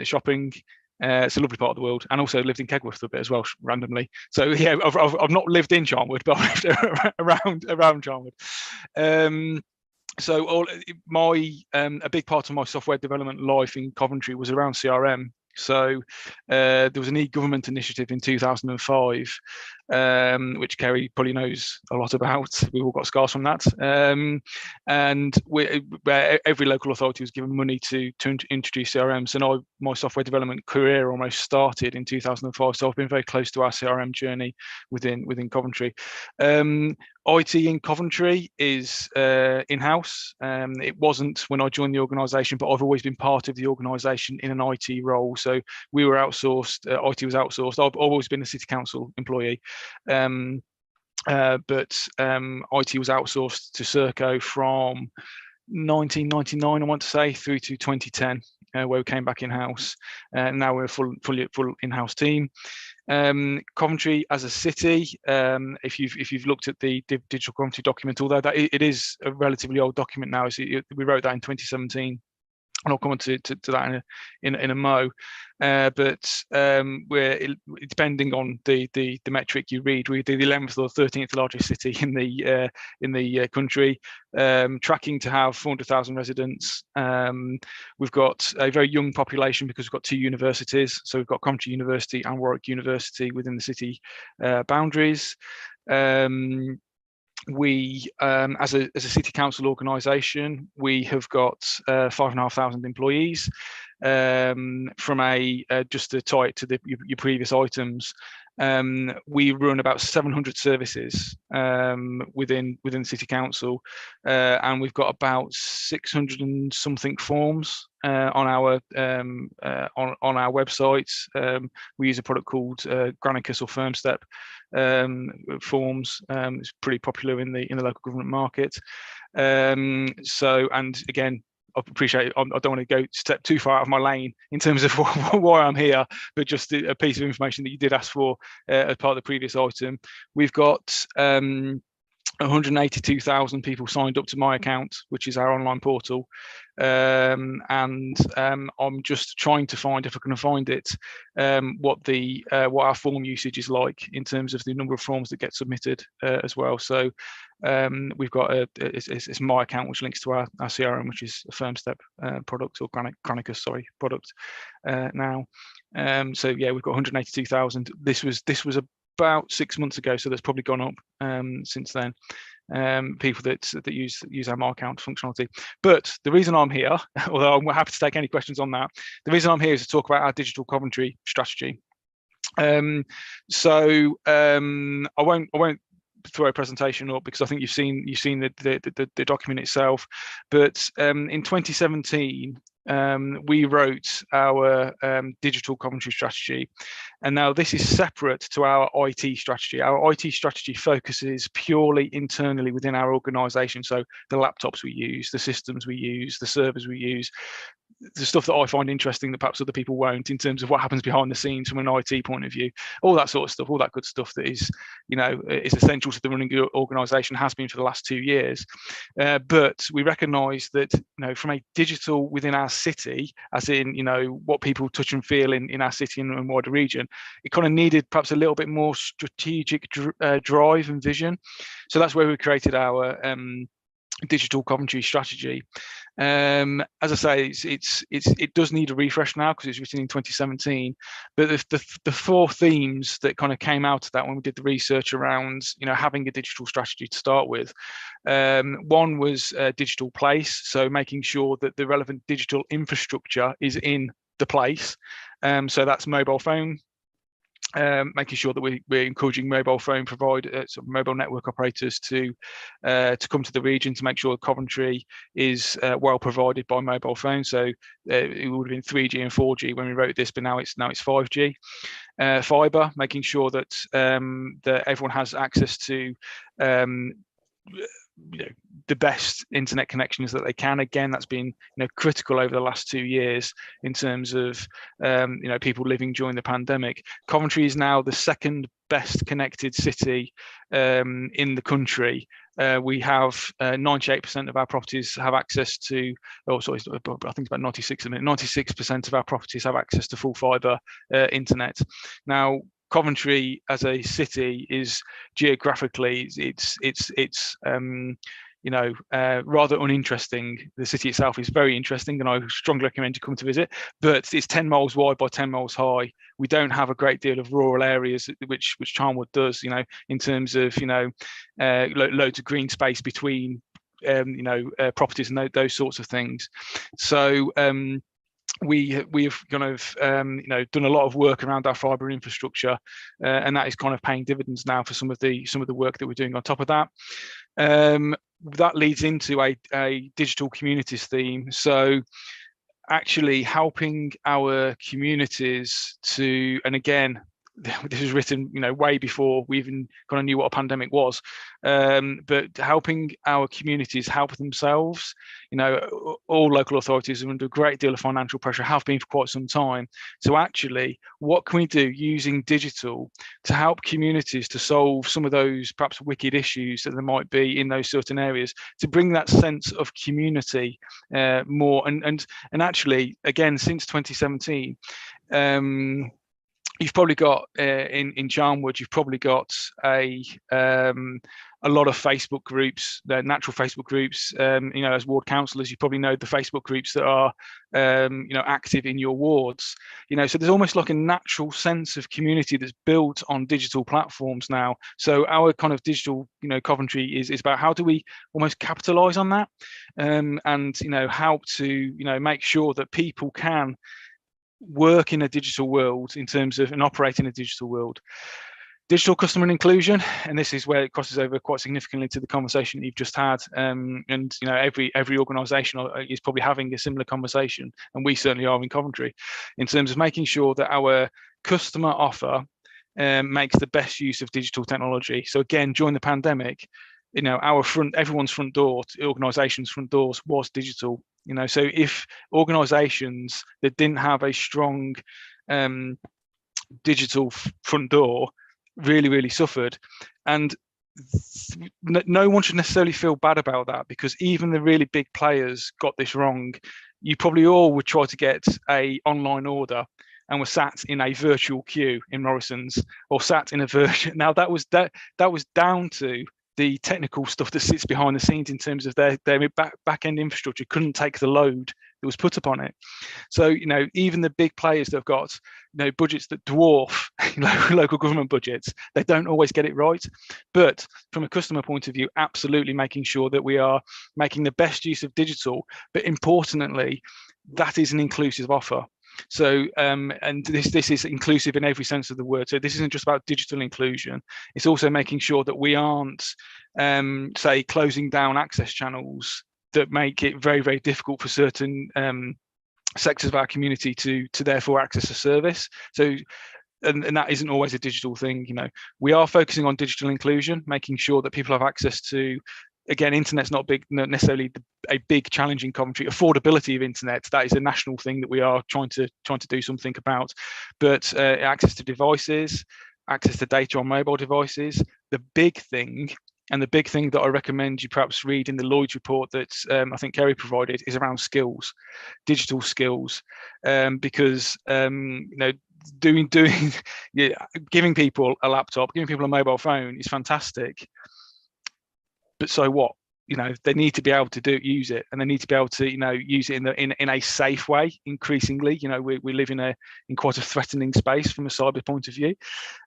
shopping. It's a lovely part of the world, and also lived in Kegworth a bit as well, randomly. So yeah, I've not lived in Charnwood, but I've lived around Charnwood. So a big part of my software development life in Coventry was around CRM. So there was an e-government initiative in 2005 which Kerry probably knows a lot about. We've all got scars from that. And where every local authority was given money to introduce CRMs. And my software development career almost started in 2005. So I've been very close to our CRM journey within Coventry. IT in Coventry is in-house. It wasn't when I joined the organisation, but I've always been part of the organisation in an IT role. So we were outsourced, IT was outsourced. I've always been a City Council employee. But IT was outsourced to Serco from 1999, I want to say, through to 2010, where we came back in-house. Now we're a full in-house team. Coventry as a city, if you've looked at the digital Coventry document, although that it is a relatively old document now, we wrote that in 2017. And I'll come on to that in a mo. But we're depending on the metric you read, we're the 11th or 13th largest city in the country, tracking to have 400,000 residents. We've got a very young population because we've got 2 universities. So we've got Coventry University and Warwick University within the city boundaries. We, as a city council organisation, we have got 5,500 employees. From just to tie it to your previous items, we run about 700 services within City Council, and we've got about 600 and something forms on our website. We use a product called Granicus or FirmStep forms. It's pretty popular in the local government market. And again, I appreciate I don't want to go step too far out of my lane in terms of why I'm here, but just a piece of information that you did ask for as part of the previous item. We've got 182,000 people signed up to my account, which is our online portal. And I'm just trying to find, if I can find it, what our form usage is like in terms of the number of forms that get submitted as well. So we've got it's my account, which links to our CRM, which is a FirmStep product, or Granicus, product now. So yeah, we've got 182,000. This was about 6 months ago, so that's probably gone up since then. People that use our My Account functionality. But the reason I'm here, although I'm happy to take any questions on that, the reason I'm here is to talk about our digital Coventry strategy. So I won't throw a presentation up because I think you've seen the document itself. But in 2017, we wrote our digital Coventry strategy, and now this is separate to our IT strategy. Our IT strategy focuses purely internally within our organisation, so the laptops we use, the systems we use, the servers we use, the stuff that I find interesting that perhaps other people won't, in terms of what happens behind the scenes from an IT point of view, all that sort of stuff, all that good stuff that is, is essential to the running organisation, has been for the last 2 years. But we recognise that, from a digital within our city, as in, what people touch and feel in our city and wider region, it kind of needed perhaps a little bit more strategic drive and vision. So that's where we created our digital Coventry strategy. As I say, it does need a refresh now because it's written in 2017. But the 4 themes that kind of came out of that when we did the research around, having a digital strategy to start with, one was digital place, so making sure that the relevant digital infrastructure is in the place. So that's mobile phone. Making sure that we're encouraging mobile phone mobile network operators to come to the region to make sure Coventry is well provided by mobile phone. So it would have been 3G and 4G when we wrote this, but now it's 5G. Fibre, making sure that that everyone has access to the best internet connections that they can. Again, that's been critical over the last 2 years in terms of people living during the pandemic. Coventry is now the second best connected city in the country. We have 98% of our properties have access to, I think it's about 96% of our properties have access to full fibre internet. Now, Coventry as a city is geographically, it's rather uninteresting. The city itself is very interesting, and I strongly recommend you come to visit. But it's 10 miles wide by 10 miles high. We don't have a great deal of rural areas, which Charnwood does. In terms of loads of green space between properties and those sorts of things. So we have kind of done a lot of work around our fibre infrastructure, and that is kind of paying dividends now for some of the work that we're doing on top of that. That leads into a digital communities theme. So actually helping our communities to, and again, this was written, way before we even kind of knew what a pandemic was, but helping our communities help themselves. All local authorities are under a great deal of financial pressure, have been for quite some time. So actually, what can we do using digital to help communities to solve some of those perhaps wicked issues that there might be in those certain areas, to bring that sense of community more? And actually, again, since 2017, you've probably got in Charnwood, you've probably got a lot of Facebook groups, the natural Facebook groups. As ward councillors, you probably know the Facebook groups that are active in your wards. So there's almost like a natural sense of community that's built on digital platforms now. So our kind of digital, Coventry is about how do we almost capitalise on that, and help to make sure that people can work in a digital world in terms of and operate in a digital world. Digital customer and inclusion, and this is where it crosses over quite significantly to the conversation that you've just had. Every organisation is probably having a similar conversation, and we certainly are in Coventry, in terms of making sure that our customer offer makes the best use of digital technology. So again, during the pandemic, everyone's front door, organisations' front doors was digital. So if organisations that didn't have a strong digital front door really suffered, and no one should necessarily feel bad about that, because even the really big players got this wrong. You probably all would try to get a online order and were sat in a virtual queue in Morrison's, or sat in a virtual. Now that was down to the technical stuff that sits behind the scenes in terms of their back end infrastructure couldn't take the load that was put upon it. So even the big players that have got budgets that dwarf local government budgets, they don't always get it right. But from a customer point of view, absolutely making sure that we are making the best use of digital, but importantly, that is an inclusive offer. So and this is inclusive in every sense of the word. So this isn't just about digital inclusion. It's also making sure that we aren't say closing down access channels that make it very difficult for certain sectors of our community to therefore access a service. So and that isn't always a digital thing. We are focusing on digital inclusion, making sure that people have access to, again, internet's not necessarily a big challenge in Coventry. Affordability of internet, that is a national thing that we are trying to do something about. But access to devices, access to data on mobile devices, the big thing, and the big thing that I recommend you perhaps read in the Lloyd's report that I think Kerry provided, is around skills, digital skills, because giving people a laptop, giving people a mobile phone is fantastic. But so what? They need to be able to use it, and they need to be able to use it in a safe way. Increasingly, we live in quite a threatening space from a cyber point of view.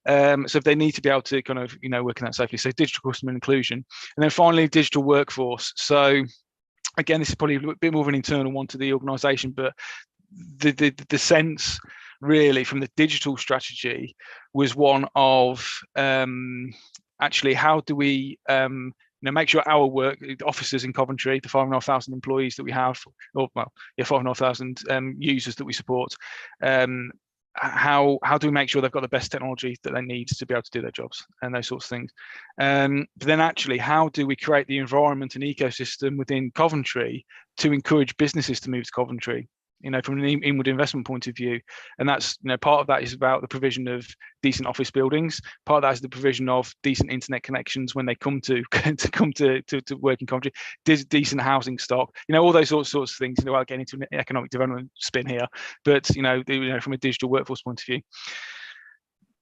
So if they need to be able to kind of work in that safely. So digital customer inclusion, and then finally digital workforce. So again, this is probably a bit more of an internal one to the organisation, but the sense really from the digital strategy was one of actually how do we make sure our work, officers in Coventry, the 5,500 employees that we have, 5,500 users that we support, how do we make sure they've got the best technology that they need to be able to do their jobs and those sorts of things. But then actually, how do we create the environment and ecosystem within Coventry to encourage businesses to move to Coventry? From an inward investment point of view. And that's, part of that is about the provision of decent office buildings. Part of that is the provision of decent internet connections when they come to work in Coventry, decent housing stock, all those sorts of things. I'll get into an economic development spin here, but from a digital workforce point of view.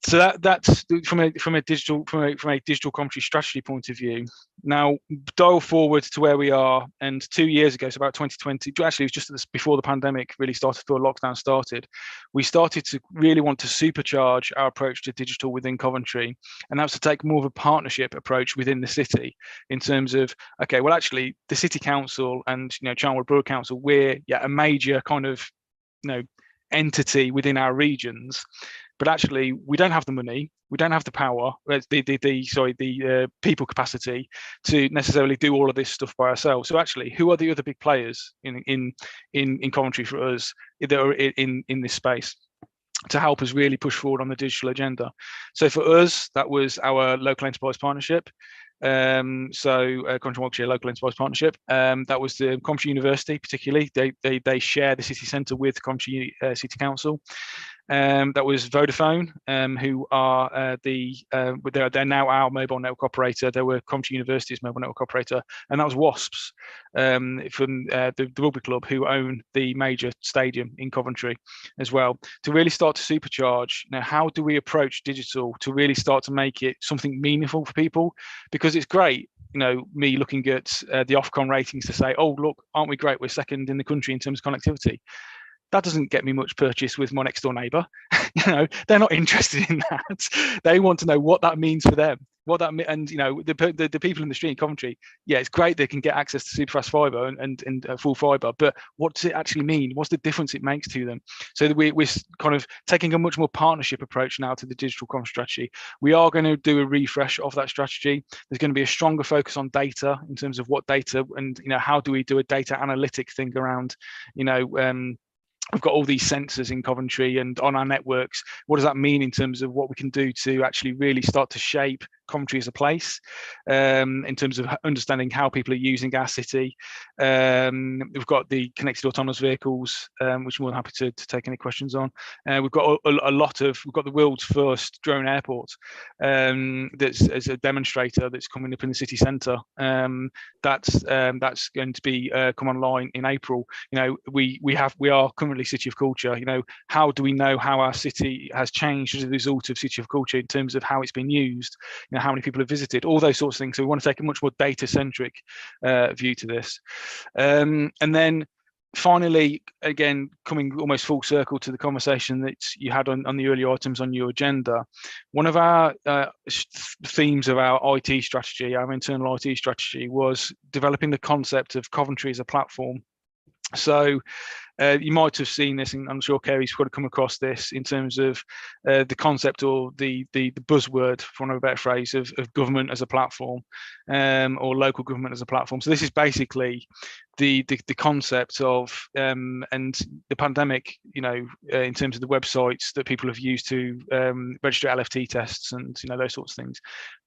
So that's from a digital commentary strategy point of view. Now dial forward to where we are, and 2 years ago, so about 2020, actually it was just before the pandemic really started, before lockdown started, we started to really want to supercharge our approach to digital within Coventry, and that was to take more of a partnership approach within the city in terms of, okay, well actually the city council and Charnwood Borough Council, we're a major kind of entity within our regions, but actually we don't have the money, we don't have the power, the people capacity to necessarily do all of this stuff by ourselves. So actually, who are the other big players in Coventry for us that are in this space to help us really push forward on the digital agenda? So for us, that was our local enterprise partnership. Coventry Warwickshire Local Enterprise Partnership. That was the Coventry University, particularly. They share the city centre with Coventry City Council. That was Vodafone, who are they're now our mobile network operator. They were Coventry University's mobile network operator, and that was Wasps from the rugby club, who own the major stadium in Coventry as well. To really start to supercharge, how do we approach digital to really start to make it something meaningful for people? Because it's great, me looking at the Ofcom ratings to say, oh look, aren't we great? We're second in the country in terms of connectivity. That doesn't get me much purchase with my next door neighbour. They're not interested in that. They want to know what that means for them. The people in the street in Coventry, it's great they can get access to superfast fibre and full fibre, but what does it actually mean? What's the difference it makes to them? So we're kind of taking a much more partnership approach now to the digital comm strategy. We are going to do a refresh of that strategy. There's going to be a stronger focus on data in terms of what data and how do we do a data analytic thing around we've got all these sensors in Coventry and on our networks. What does that mean in terms of what we can do to actually really start to shape Coventry as a place, in terms of understanding how people are using our city? We've got the connected autonomous vehicles, which I'm more than happy to take any questions on. We've got we've got the world's first drone airport, that's as a demonstrator that's coming up in the city centre. That's going to be come online in April. We are currently City of Culture. How do we know how our city has changed as a result of City of Culture in terms of how it's been used? How many people have visited, all those sorts of things. So we want to take a much more data-centric view to this. And then finally, again, coming almost full circle to the conversation that you had on the early items on your agenda, one of our themes of our IT strategy, our internal IT strategy, was developing the concept of Coventry as a platform. So you might have seen this, and I'm sure Kerry's got to come across this in terms of the concept or the buzzword, for want of a better phrase, of government as a platform, or local government as a platform. So this is basically the concept of and the pandemic, in terms of the websites that people have used to register LFT tests and those sorts of things.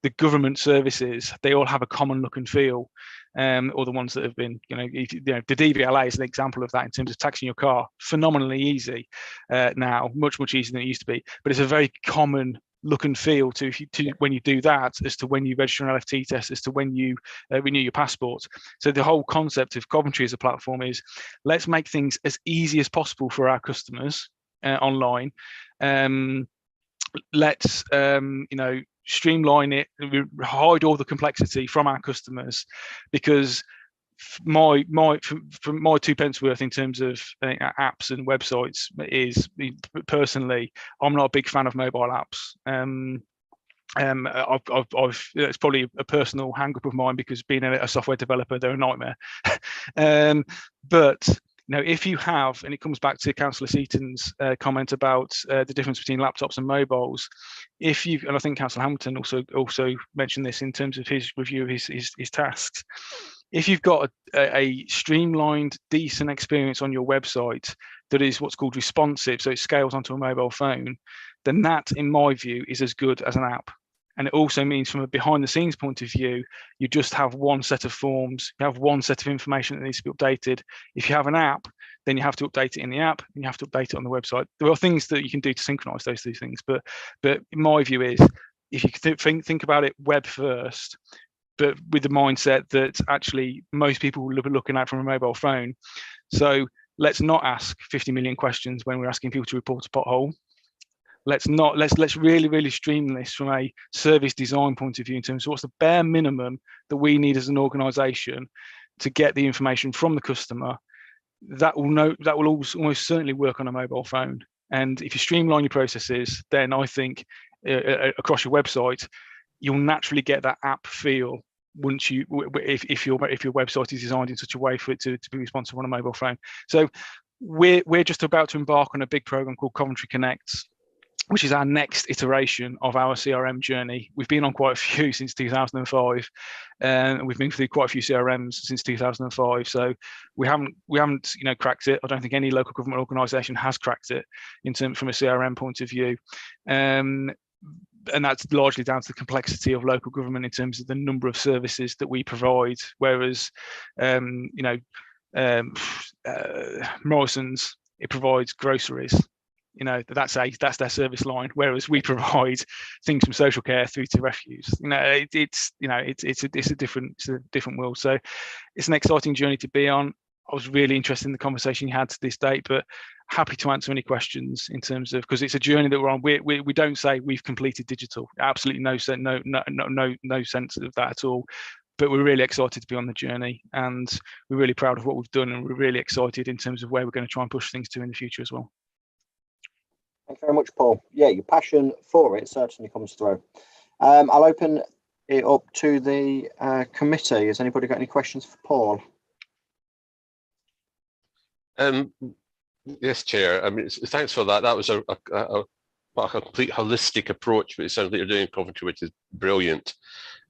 The government services, they all have a common look and feel. Or the ones that have been, the DVLA is an example of that in terms of taxing your car. Phenomenally easy now, much easier than it used to be. But it's a very common look and feel to when you do that, as to when you register an LFT test, as to when you renew your passport. So the whole concept of Coventry as a platform is, let's make things as easy as possible for our customers online. Let's streamline it, hide all the complexity from our customers, because from my 2 pence worth in terms of apps and websites is, personally, I'm not a big fan of mobile apps. It's probably a personal hang-up of mine, because being a software developer, they're a nightmare. But if you have, and it comes back to Councillor Seaton's comment about the difference between laptops and mobiles, and I think Councillor Hamilton also mentioned this in terms of his review of his tasks. If you've got a streamlined, decent experience on your website that is what's called responsive, so it scales onto a mobile phone, then that, in my view, is as good as an app. And it also means, from a behind the scenes point of view, you just have one set of forms, you have one set of information that needs to be updated. If you have an app, then you have to update it in the app, and you have to update it on the website. There are things that you can do to synchronize those two things, but my view is, if you think about it web first, but with the mindset that actually most people will be looking at from a mobile phone. So let's not ask 50 million questions when we're asking people to report a pothole. let's really streamline this from a service design point of view in terms of what's the bare minimum that we need as an organization to get the information from the customer. That will almost certainly work on a mobile phone. And if you streamline your processes, then I think across your website, you'll naturally get that app feel once you, if your website is designed in such a way for it to be responsive on a mobile phone. So we're just about to embark on a big program called Coventry Connects, which is our next iteration of our CRM journey. We've been on quite a few since 2005, and we've been through quite a few CRMs since 2005. So we haven't cracked it. I don't think any local government organisation has cracked it in terms from a CRM point of view. And that's largely down to the complexity of local government in terms of the number of services that we provide. Whereas, Morrison's, it provides groceries. That's their service line. Whereas we provide things from social care through to refuse. It's a different world. So it's an exciting journey to be on. I was really interested in the conversation you had to this date, but happy to answer any questions in terms of, because it's a journey that we're on. We don't say we've completed digital. Absolutely no sense of that at all. But we're really excited to be on the journey, and we're really proud of what we've done, and we're really excited in terms of where we're going to try and push things to in the future as well. Thank you very much, Paul. Yeah, your passion for it certainly comes through. I'll open it up to the committee. Has anybody got any questions for Paul? Yes, Chair. I mean, thanks for that. That was a complete holistic approach, but it sounds like you're doing in Coventry, which is brilliant,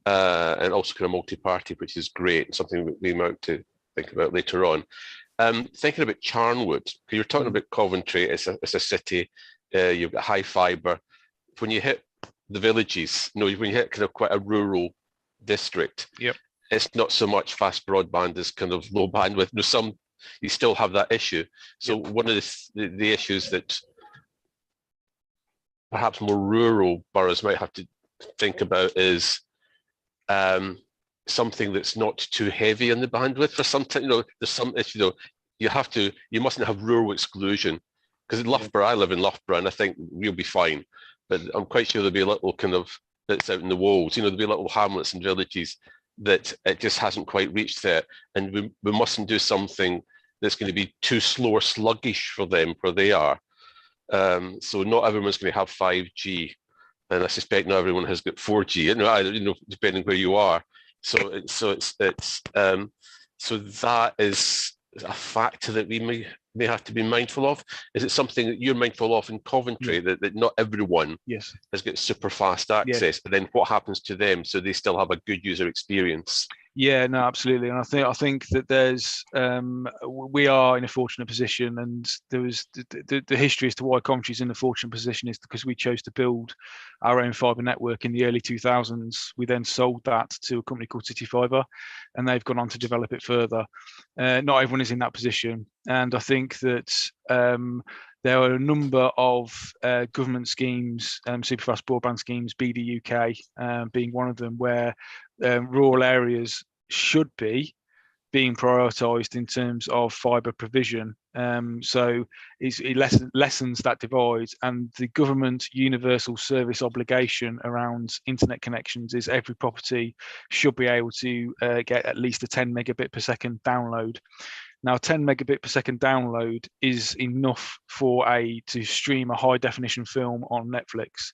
and also kind of multi-party, which is great. Something we might to think about later on. Thinking about Charnwood, because you're talking about Coventry, it's a city. You've got high fibre. When you hit the villages, when you hit kind of quite a rural district, yep, it's not so much fast broadband as kind of low bandwidth. You still have that issue. So one of the issues that perhaps more rural boroughs might have to think about is something that's not too heavy on the bandwidth for some time. There's some issue, you mustn't have rural exclusion. Because in Loughborough, I live in Loughborough, and I think we'll be fine. But I'm quite sure there'll be a little kind of that's out in the wolds. There'll be little hamlets and villages that it just hasn't quite reached there, and we mustn't do something that's going to be too slow or sluggish for them where they are. So not everyone's going to have 5G, and I suspect not everyone has got 4G. Depending where you are. So that is a factor that we may have to be mindful of. Is it something that you're mindful of in Coventry, that not everyone has got super fast access, but then what happens to them so they still have a good user experience? Yeah, no, absolutely. And I think that there's we are in a fortunate position, and there was the history as to why Coventry's in a fortunate position is because we chose to build our own fibre network in the early 2000s. We then sold that to a company called City Fibre, and they've gone on to develop it further. Not everyone is in that position, and I think that there are a number of government schemes, superfast broadband schemes, BD UK being one of them, where rural areas should be being prioritised in terms of fibre provision. So it lessens that divide, and the government universal service obligation around internet connections is every property should be able to get at least a 10 megabit per second download. Now, 10 megabit per second download is enough to stream a high definition film on Netflix.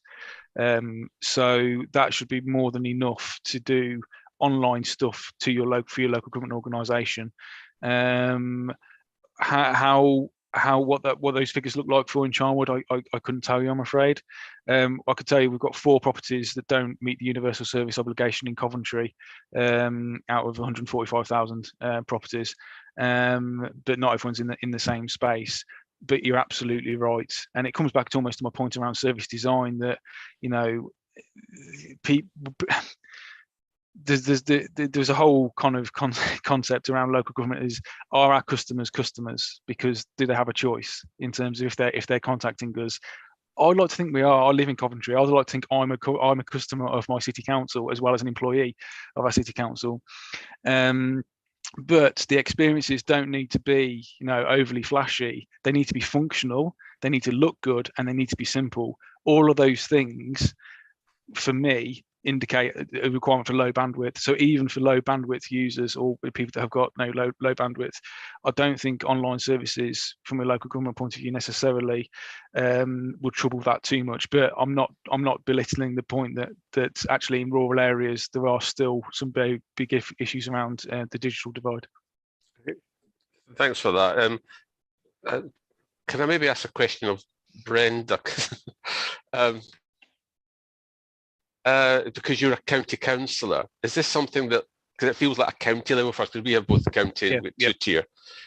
So that should be more than enough to do online stuff to your local government organisation. What those figures look like for in Charnwood, I couldn't tell you, I'm afraid. I could tell you we've got 4 properties that don't meet the universal service obligation in Coventry, out of 145,000 properties, but not everyone's in the same space. But you're absolutely right, and it comes back to almost to my point around service design, that people. There's a whole kind of concept around local government is, are our customers because do they have a choice in terms of if they're contacting us? I'd like to think we are. I live in Coventry. I'd like to think I'm a customer of my city council as well as an employee of our city council. but the experiences don't need to be, you know, overly flashy. They need to be functional, they need to look good, and they need to be simple. All of those things, for me, indicate a requirement for low bandwidth. So even for low bandwidth users or people that have got no low bandwidth, I don't think online services from a local government point of view necessarily would trouble that too much. But I'm not belittling the point that actually in rural areas there are still some very big issues around the digital divide. Thanks for that. Can I maybe ask a question of Brenda? Because you're a county councillor, is this something that, because it feels like a county level for us, because we have both county and two-tier,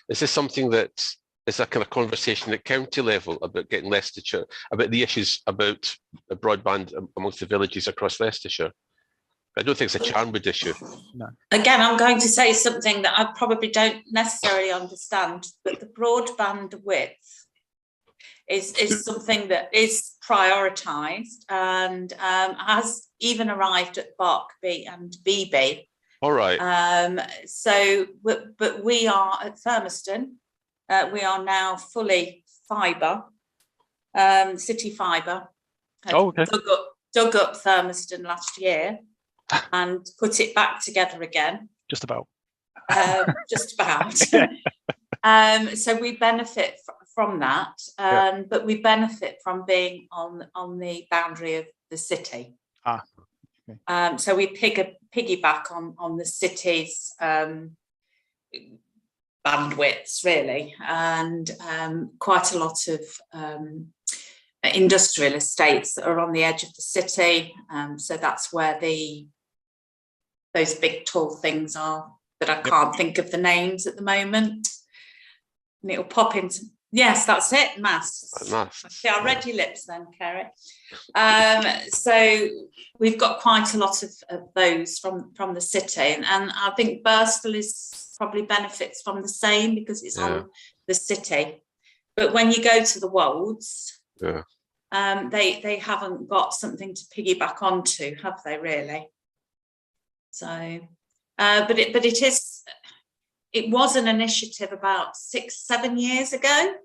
is this something that is a kind of conversation at county level about getting Leicestershire, about the issues about broadband amongst the villages across Leicestershire? I don't think it's a Charnwood issue. No. Again, I'm going to say something that I probably don't necessarily understand, but the broadband width is something that is prioritised and has even arrived at Barkby and BB. All right. But we are at Thurmaston. We are now fully fibre, city fibre. Okay. Dug up Thurmaston last year and put it back together again. Just about. Just about. So we benefit from that, but we benefit from being on the boundary of the city. Okay. So we piggyback on the city's bandwidths, really, and quite a lot of industrial estates that are on the edge of the city. So that's where those big tall things are that I can't think of the names at the moment. And it'll pop into, yes, that's it, masts. See, I read your lips then, Kerry. So we've got quite a lot of those from the city, and I think Birstall probably benefits from the same because it's on the city. But when you go to the Wolds, they haven't got something to piggyback onto, have they really? So, but it was an initiative about 6-7 years ago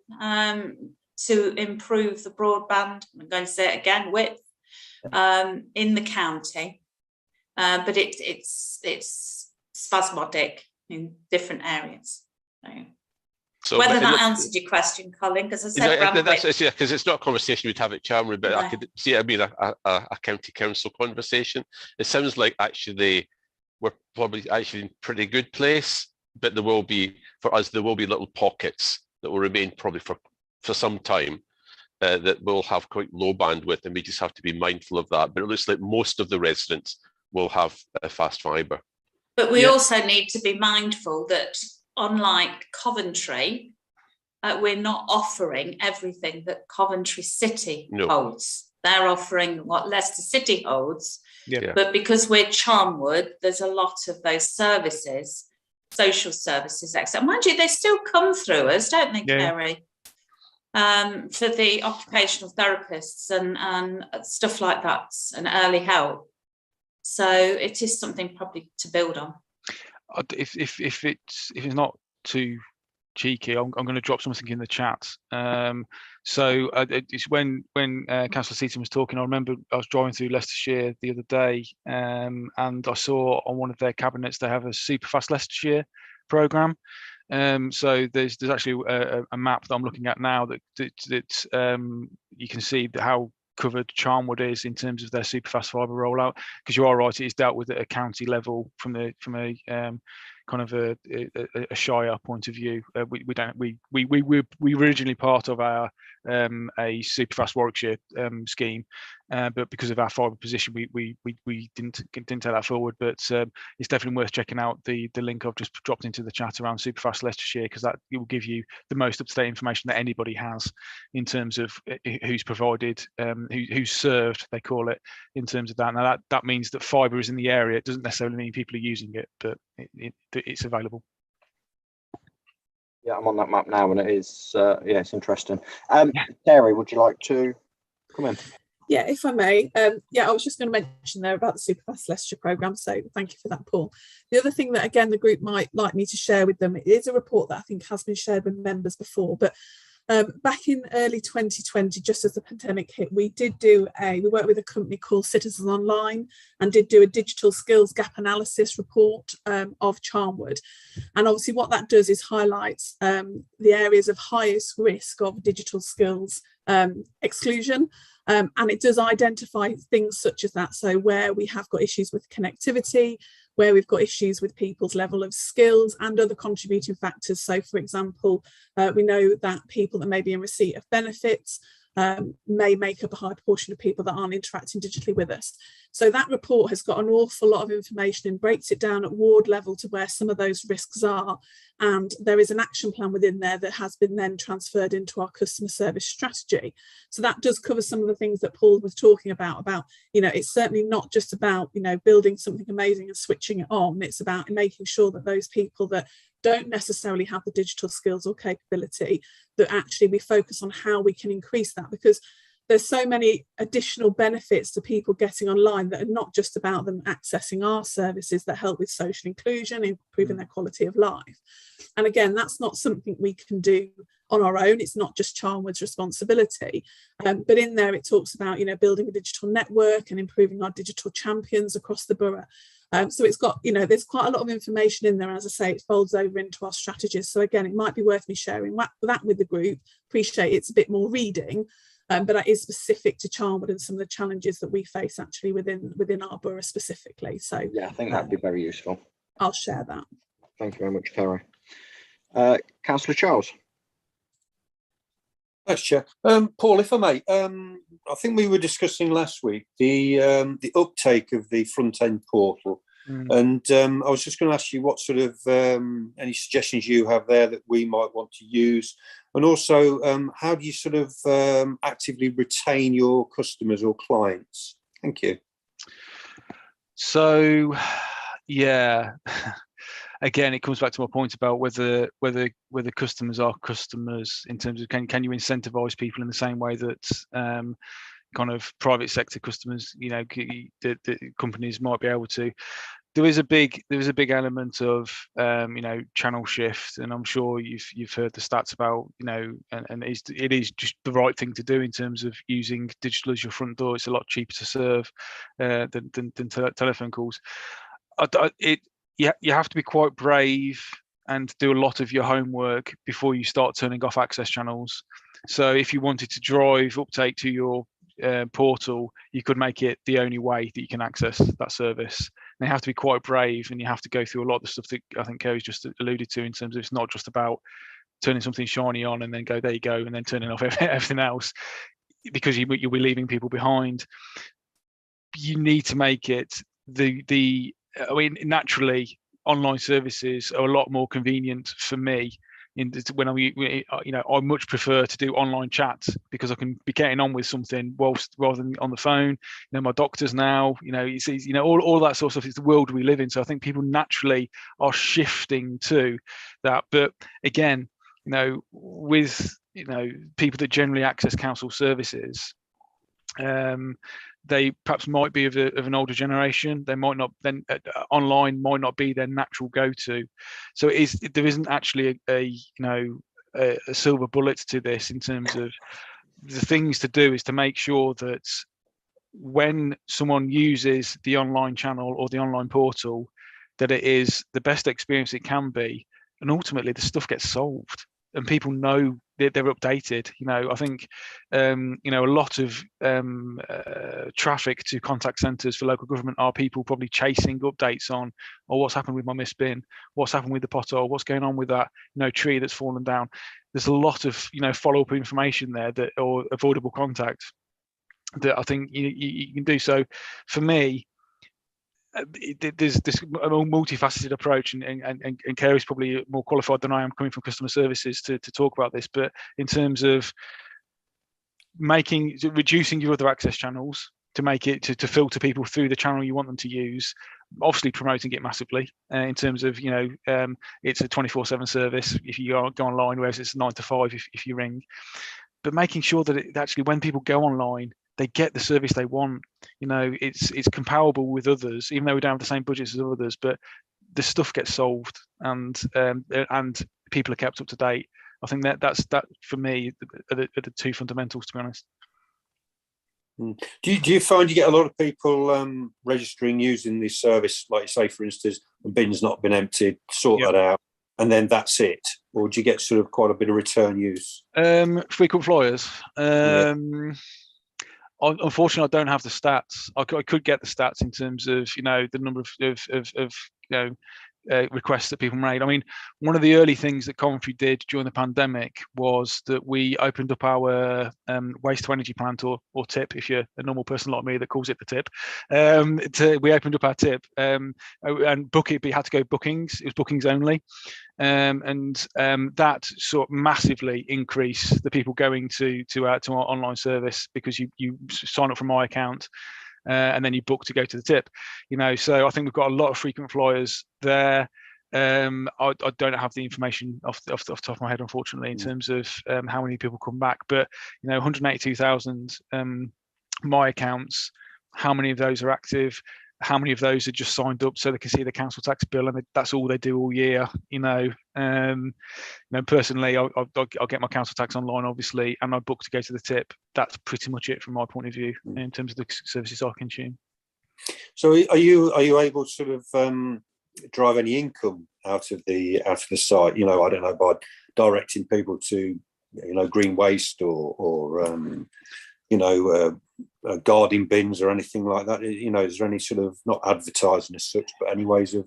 to improve the broadband, I'm going to say it again, width in the county, but it's spasmodic in different areas. So whether that answered your question, Colin, because I said because it's not a conversation we'd have at Charnwood, but I could see it being a county council conversation. It sounds like actually we're probably actually in a pretty good place, but there will be, for us, there will be little pockets that will remain probably for some time that will have quite low bandwidth, and we just have to be mindful of that. But it looks like most of the residents will have a fast fibre. But we also need to be mindful that unlike Coventry, we're not offering everything that Coventry City holds. They're offering what Leicester City holds. But because we're Charnwood, there's a lot of those services, social services, etc. Mind you, they still come through us, don't they, Kerry? For the occupational therapists and stuff like that, and early help. So it is something probably to build on. If it's not too cheeky, I'm going to drop something in the chat. So it's when Councillor Seaton was talking, I remember I was driving through Leicestershire the other day, and I saw on one of their cabinets they have a super fast Leicestershire programme. So there's actually a map that I'm looking at now that you can see how covered Charnwood is in terms of their super fast fibre rollout, because you are right, it is dealt with at a county level from a kind of a shire point of view. We were originally part of our a super fast Warwickshire scheme, but because of our fibre position, we didn't take that forward. But it's definitely worth checking out the link I've just dropped into the chat around super fast Leicestershire, because that will give you the most up-to-date information that anybody has in terms of who's provided, who's served, they call it, in terms of that. Now that means that fibre is in the area. It doesn't necessarily mean people are using it, but it's available. Yeah, I'm on that map now, and it is it's interesting. Terry, would you like to come in? Yeah, if I may. Yeah, I was just going to mention there about the Superfast Leicestershire programme, so thank you for that, Paul. The other thing that, again, the group might like me to share with them, it is a report that I think has been shared with members before, but back in early 2020, just as the pandemic hit, we worked with a company called Citizens Online and did do a digital skills gap analysis report of Charnwood. And obviously what that does is highlights the areas of highest risk of digital skills exclusion. And it does identify things such as that. So where we have got issues with connectivity, where we've got issues with people's level of skills and other contributing factors. So for example, we know that people that may be in receipt of benefits may make up a high proportion of people that aren't interacting digitally with us. So that report has got an awful lot of information and breaks it down at ward level to where some of those risks are. And there is an action plan within there that has been then transferred into our customer service strategy. So that does cover some of the things that Paul was talking about, it's certainly not just about, building something amazing and switching it on. It's about making sure that those people that don't necessarily have the digital skills or capability, that actually we focus on how we can increase that, because there's so many additional benefits to people getting online that are not just about them accessing our services that help with social inclusion, improving their quality of life. And again, that's not something we can do on our own. It's not just Charnwood's responsibility, but in there it talks about building a digital network and improving our digital champions across the borough. So it's got, there's quite a lot of information in there. As I say, it folds over into our strategies. So again, it might be worth me sharing that with the group. Appreciate it's a bit more reading, but that is specific to Charnwood and some of the challenges that we face actually within our borough specifically. So yeah, I think that'd be very useful. I'll share that. Thank you very much, Cara. Councillor Charles. Thanks, Chair. Paul, if I may, I think we were discussing last week the uptake of the front end portal, and I was just going to ask you what sort of any suggestions you have there that we might want to use, and also how do you sort of actively retain your customers or clients? Thank you. So, yeah. Again, it comes back to my point about whether customers are customers in terms of can you incentivize people in the same way that kind of private sector customers, the companies might be able to. There is a big element of channel shift, and I'm sure you've heard the stats about and it is just the right thing to do in terms of using digital as your front door. It's a lot cheaper to serve than telephone calls. You have to be quite brave and do a lot of your homework before you start turning off access channels. So if you wanted to drive uptake to your portal, you could make it the only way that you can access that service. And you have to be quite brave, and you have to go through a lot of the stuff that I think Kerry's just alluded to, in terms of it's not just about turning something shiny on and then go, there you go, and then turning off everything else, because you'll be leaving people behind. You need to make it naturally, online services are a lot more convenient for me. When I much prefer to do online chats, because I can be getting on with something rather than on the phone. My doctors now, all that sort of stuff. It's the world we live in. So I think people naturally are shifting to that. But again, with people that generally access council services, they perhaps might be of an older generation. They might not, then online might not be their natural go-to. So there isn't actually a silver bullet to this, in terms of the things to do is to make sure that when someone uses the online channel or the online portal, that it is the best experience it can be, and ultimately the stuff gets solved and people know they're updated. I think a lot of traffic to contact centres for local government are people probably chasing updates on, what's happened with my missed bin, what's happened with the pothole, what's going on with that tree that's fallen down. There's a lot of follow-up information there, or avoidable contact, that I think you can do. So for me, there's this multifaceted approach, and Kerry's probably more qualified than I am, coming from customer services, to talk about this. But in terms of reducing your other access channels to make it to filter people through the channel you want them to use, obviously promoting it massively in terms of it's a 24/7 service if you go online, whereas it's 9 to 5 if you ring. But making sure that it actually, when people go online, they get the service they want. You know, it's comparable with others, even though we don't have the same budgets as others, but the stuff gets solved, and people are kept up to date. I think that's for me are the two fundamentals, to be honest. Do you find you get a lot of people registering using this service, like you say, for instance, the bin's not been emptied, sort that out, and then that's it? Or do you get sort of quite a bit of return use? Frequent flyers. Unfortunately, I don't have the stats. I could get the stats in terms of, you know, the number of requests that people made. I mean, one of the early things that Coventry did during the pandemic was that we opened up our waste to energy plant, or tip, if you're a normal person like me that calls it the tip. We opened up our tip and book it, but you had to go bookings. It was bookings only. That sort of massively increased the people going to our online service, because you sign up for my account and then you book to go to the tip. You know, so I think we've got a lot of frequent flyers there. I don't have the information off the top of my head, unfortunately, in terms of how many people come back, but you know, 182,000 my accounts. How many of those are active? How many of those are just signed up so they can see the council tax bill, and that's all they do all year? You know, personally, I'll get my council tax online, obviously, and I book to go to the tip. That's pretty much it from my point of view in terms of the services I consume. So, are you able to sort of drive any income out of the site? You know, I don't know, by directing people to, you know, green waste or you know, guarding bins or anything like that? You know, is there any sort of, not advertising as such, but any ways of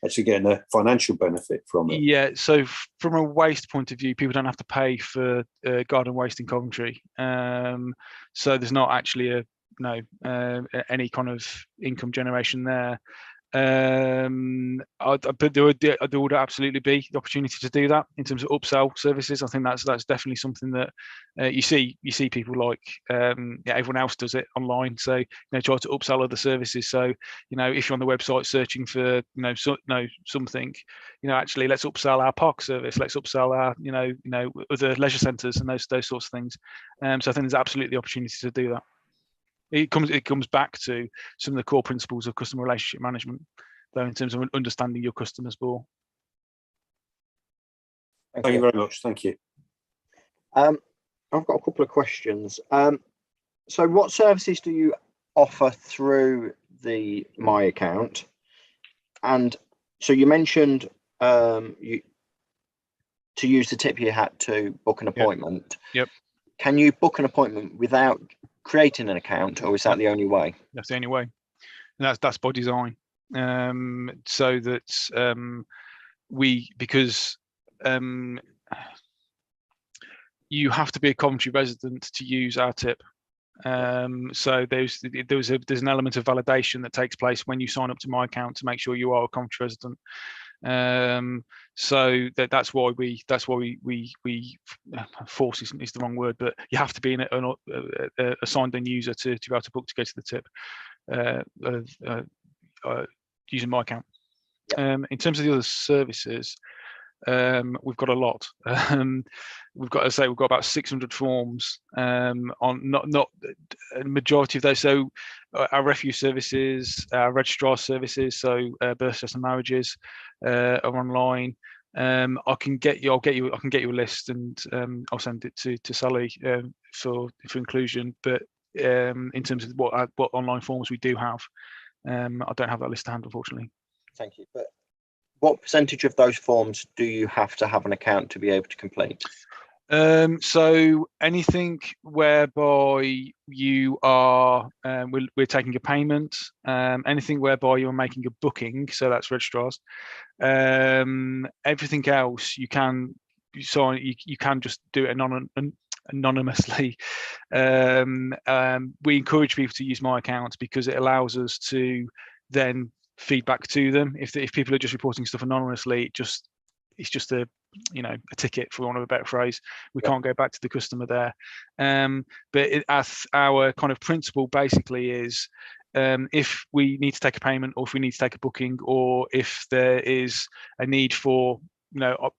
actually getting a financial benefit from it? Yeah, so from a waste point of view, people don't have to pay for garden waste in Coventry. So there's not actually any kind of income generation there. But there would absolutely be the opportunity to do that in terms of upsell services. I think that's definitely something that you see people like everyone else does it online. So, you know, try to upsell other services. So, you know, if you're on the website searching for something, you know, actually let's upsell our park service, let's upsell our other leisure centres and those sorts of things. So I think there's absolutely the opportunity to do that. It comes back to some of the core principles of customer relationship management, though, in terms of understanding your customers more. Thank you very much. Thank you. I've got a couple of questions. So what services do you offer through the My account? And so you mentioned to use the tip you had to book an appointment. Yep. Can you book an appointment without creating an account, or is that the only way? That's the only way, and that's by design. So that because you have to be a Coventry resident to use our tip. So there's an element of validation that takes place when you sign up to My account to make sure you are a Coventry resident. So that's why we force is the wrong word, but you have to be a signed in user to be able to book to go to the tip using My account. In terms of the other services, we've got a lot. We've got about 600 forms on not a majority of those. So our refuse services, our registrar services, so births and marriages are online. I can get you a list, and I'll send it to Sally for inclusion. But in terms of what online forms we do have, I don't have that list to hand, unfortunately. Thank you. But what percentage of those forms do you have to have an account to be able to complete? So anything whereby you are we're taking a payment, anything whereby you're making a booking, so that's registrars. Everything else you can just do it anonymously. We encourage people to use My account because it allows us to then feedback to them. If people are just reporting stuff anonymously, it's just a ticket, for want of a better phrase. We can't go back to the customer there. But our kind of principle basically is, if we need to take a payment, or if we need to take a booking, or if there is a need for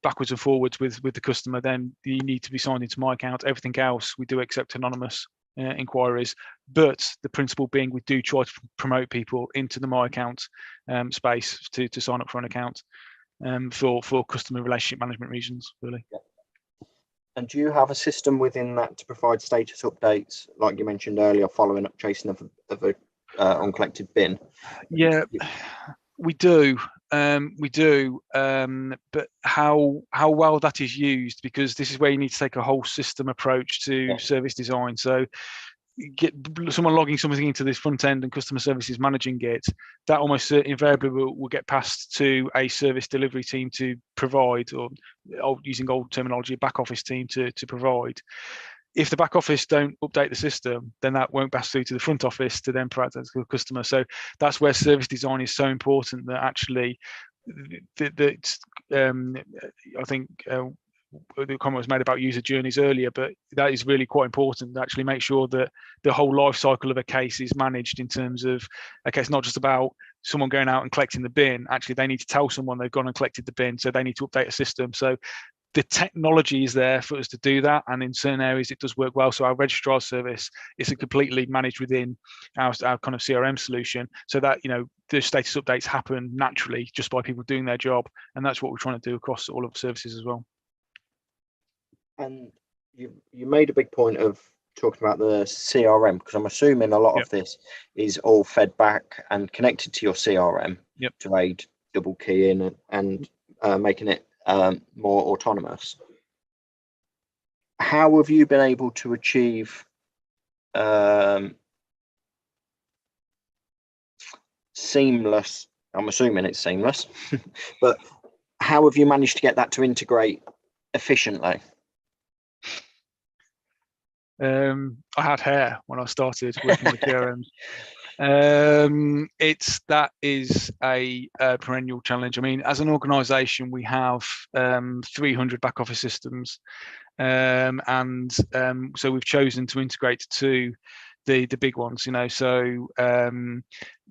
backwards and forwards with the customer, then you need to be signed into My account. Everything else we do accept anonymous. inquiries. But the principle being, we do try to promote people into the My Account space to sign up for an account for customer relationship management reasons, really. Yeah. And do you have a system within that to provide status updates, like you mentioned earlier, following up chasing of a uncollected bin? Yeah, we do. But how well that is used, because this is where you need to take a whole system approach to service design. So get someone logging something into this front end and customer services managing it, that almost invariably will get passed to a service delivery team to provide, or using old terminology, a back office team to provide. If the back office don't update the system, then that won't pass through to the front office to then provide that to the customer. So that's where service design is so important, that actually I think the comment was made about user journeys earlier, but that is really quite important to actually make sure that the whole life cycle of a case is managed, in terms of, okay, it's not just about someone going out and collecting the bin. Actually, they need to tell someone they've gone and collected the bin, so they need to update a system. So the technology is there for us to do that, and in certain areas it does work well. So our registrar service is completely managed within our kind of CRM solution, so that the status updates happen naturally just by people doing their job, and that's what we're trying to do across all of the services as well. And you made a big point of talking about the CRM, because I'm assuming a lot of this is all fed back and connected to your CRM to aid double keying and making it more autonomous. How have you been able to achieve seamless? I'm assuming it's seamless, but how have you managed to get that to integrate efficiently? I had hair when I started working with CRMs. That is a perennial challenge. I mean, as an organisation, we have 300 back office systems, so we've chosen to integrate to the big ones. So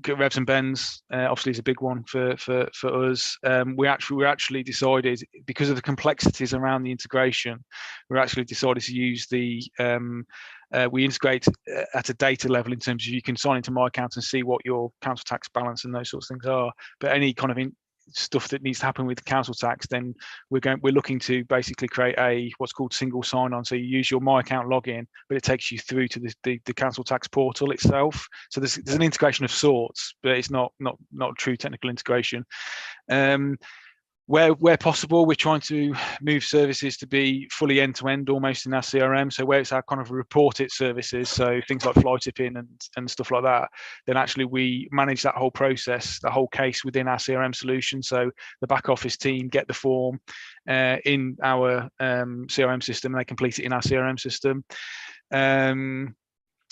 Revs and Bens obviously is a big one for us. We actually decided, because of the complexities around the integration, we actually decided to use we integrate at a data level, in terms of you can sign into My Account and see what your council tax balance and those sorts of things are. But any kind of stuff that needs to happen with council tax, then we're looking to basically create what's called single sign-on. So you use your My Account login, but it takes you through to the council tax portal itself. So there's an integration of sorts, but it's not a true technical integration. Where possible, we're trying to move services to be fully end-to-end, almost in our CRM. So where it's our kind of report it services, so things like fly tipping and stuff like that, then actually we manage that whole process, the whole case within our CRM solution. So the back office team get the form in our CRM system, and they complete it in our CRM system.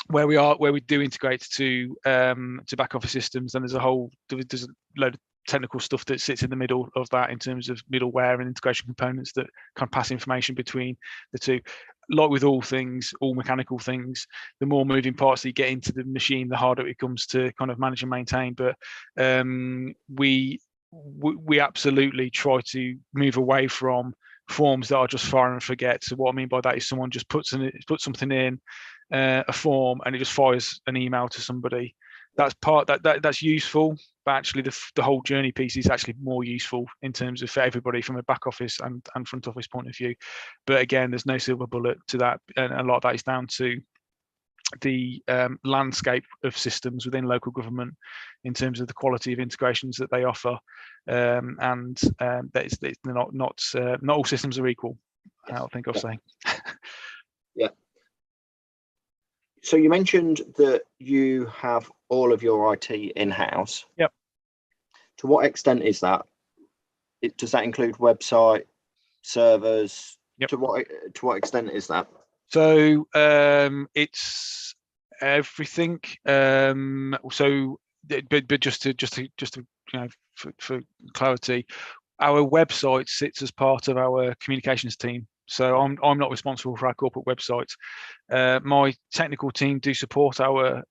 Where we do integrate to back office systems, then there's a load of technical stuff that sits in the middle of that, in terms of middleware and integration components that can pass information between the two. Like with all mechanical things, the more moving parts that you get into the machine, the harder it becomes to kind of manage and maintain. But we absolutely try to move away from forms that are just fire and forget. So what I mean by that is, someone just puts something in a form, and it just fires an email to somebody. That's useful, but actually the whole journey piece is actually more useful in terms of for everybody from a back office and front office point of view. But again, there's no silver bullet to that, and a lot of that is down to the landscape of systems within local government, in terms of the quality of integrations that they offer, and not all systems are equal. I think I'll say. Yeah. So you mentioned that you have all of your IT in-house. Yep. To what extent is that? Does that include website, servers? Yep. To what extent is that? So it's everything. But just to for clarity, our website sits as part of our communications team. So I'm not responsible for our corporate website. My technical team do support our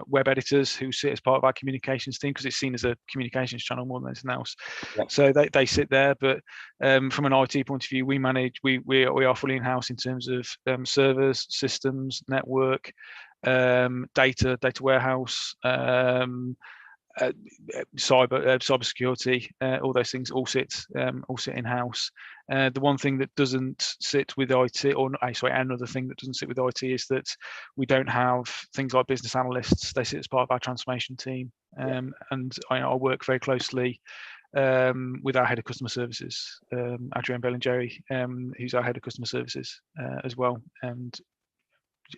web editors who sit as part of our communications team, because it's seen as a communications channel more than anything else. Yep. So they sit there, but from an IT point of view, we are fully in-house in terms of servers, systems, network, data warehouse, cyber security, all those things all sit in-house. The one thing that doesn't sit with IT, or sorry, another thing that doesn't sit with IT is that we don't have things like business analysts. They sit as part of our transformation team, and I work very closely with our head of customer services, Adrienne Bellingerry, who's our head of customer services as well, and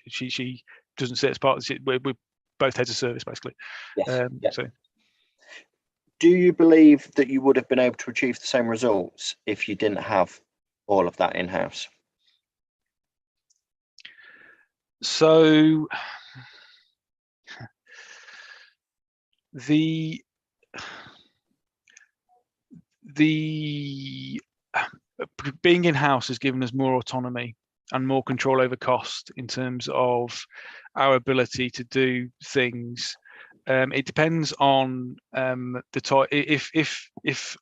she doesn't sit as part of it. We're both heads of service basically. Yes. So do you believe that you would have been able to achieve the same results if you didn't have all of that in-house? So the being in-house has given us more autonomy and more control over cost in terms of our ability to do things. It depends on the type. If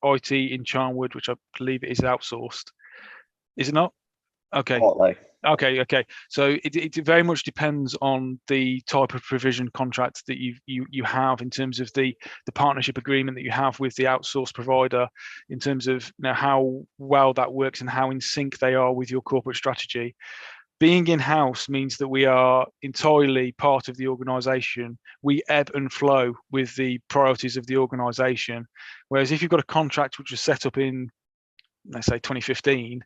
IT in Charnwood, which I believe it is outsourced, is it not? Okay. Partly. Okay. So it very much depends on the type of provision contract that you have, in terms of the partnership agreement that you have with the outsourced provider, in terms of how well that works and how in sync they are with your corporate strategy. Being in-house means that we are entirely part of the organisation. We ebb and flow with the priorities of the organisation. Whereas if you've got a contract which was set up in, let's say, 2015,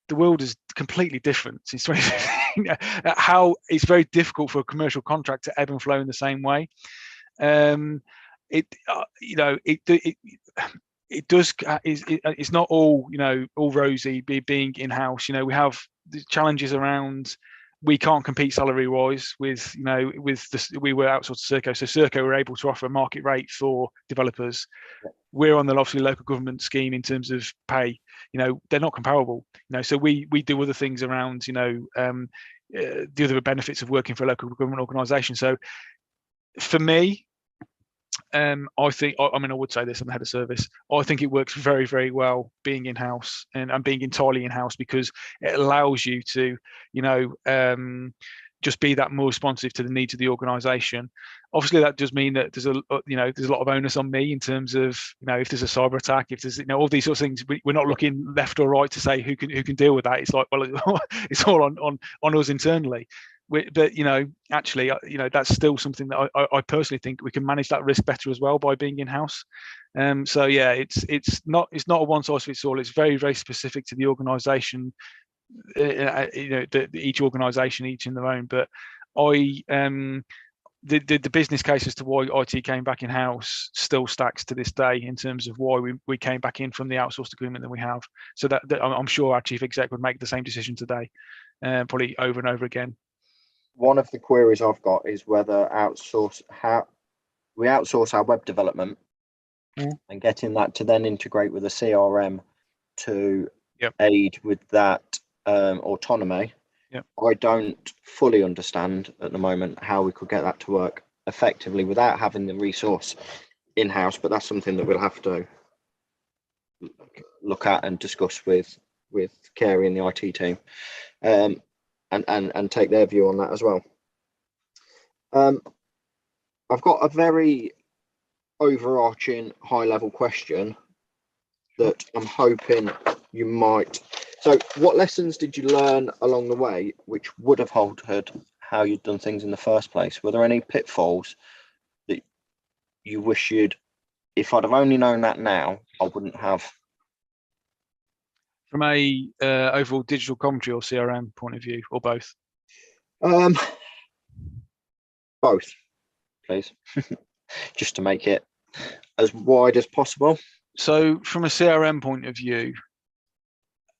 the world is completely different since 2015. How it's very difficult for a commercial contract to ebb and flow in the same way. It does. It's not all all rosy being in-house. We have the challenges around. We can't compete salary wise with we were outsourced to Serco, so Serco were able to offer a market rate for developers. We're on the obviously local government scheme in terms of pay. They're not comparable. So we do other things around the other benefits of working for a local government organisation. So for me, I think, I would say this, I'm the head of service. I think it works very, very well being in-house and being entirely in-house, because it allows you to, just be that more responsive to the needs of the organisation. Obviously, that does mean that there's a lot of onus on me in terms of, if there's a cyber attack, if there's, all these sorts of things. We're not looking left or right to say who can deal with that. It's like, well, it's all on us internally. But actually, that's still something that I personally think we can manage that risk better as well by being in-house. So yeah, it's not a one size fits all. It's very, very specific to the organisation. Each organisation, each in their own. But the business case as to why IT came back in-house still stacks to this day in terms of why we came back in from the outsourced agreement that we have. So that I'm sure our chief exec would make the same decision today, probably over and over again. One of the queries I've got is whether we outsource our web development and getting that to then integrate with a CRM to aid with that autonomy. I don't fully understand at the moment how we could get that to work effectively without having the resource in-house, but that's something that we'll have to look at and discuss with Carey and the IT team. And take their view on that as well. I've got a very overarching high-level question that I'm hoping you might. So, what lessons did you learn along the way which would have altered how you'd done things in the first place? Were there any pitfalls that you wish if I'd have only known that now, I wouldn't have? From a overall digital commentary or CRM point of view, or both? Both, please, just to make it as wide as possible. So from a CRM point of view,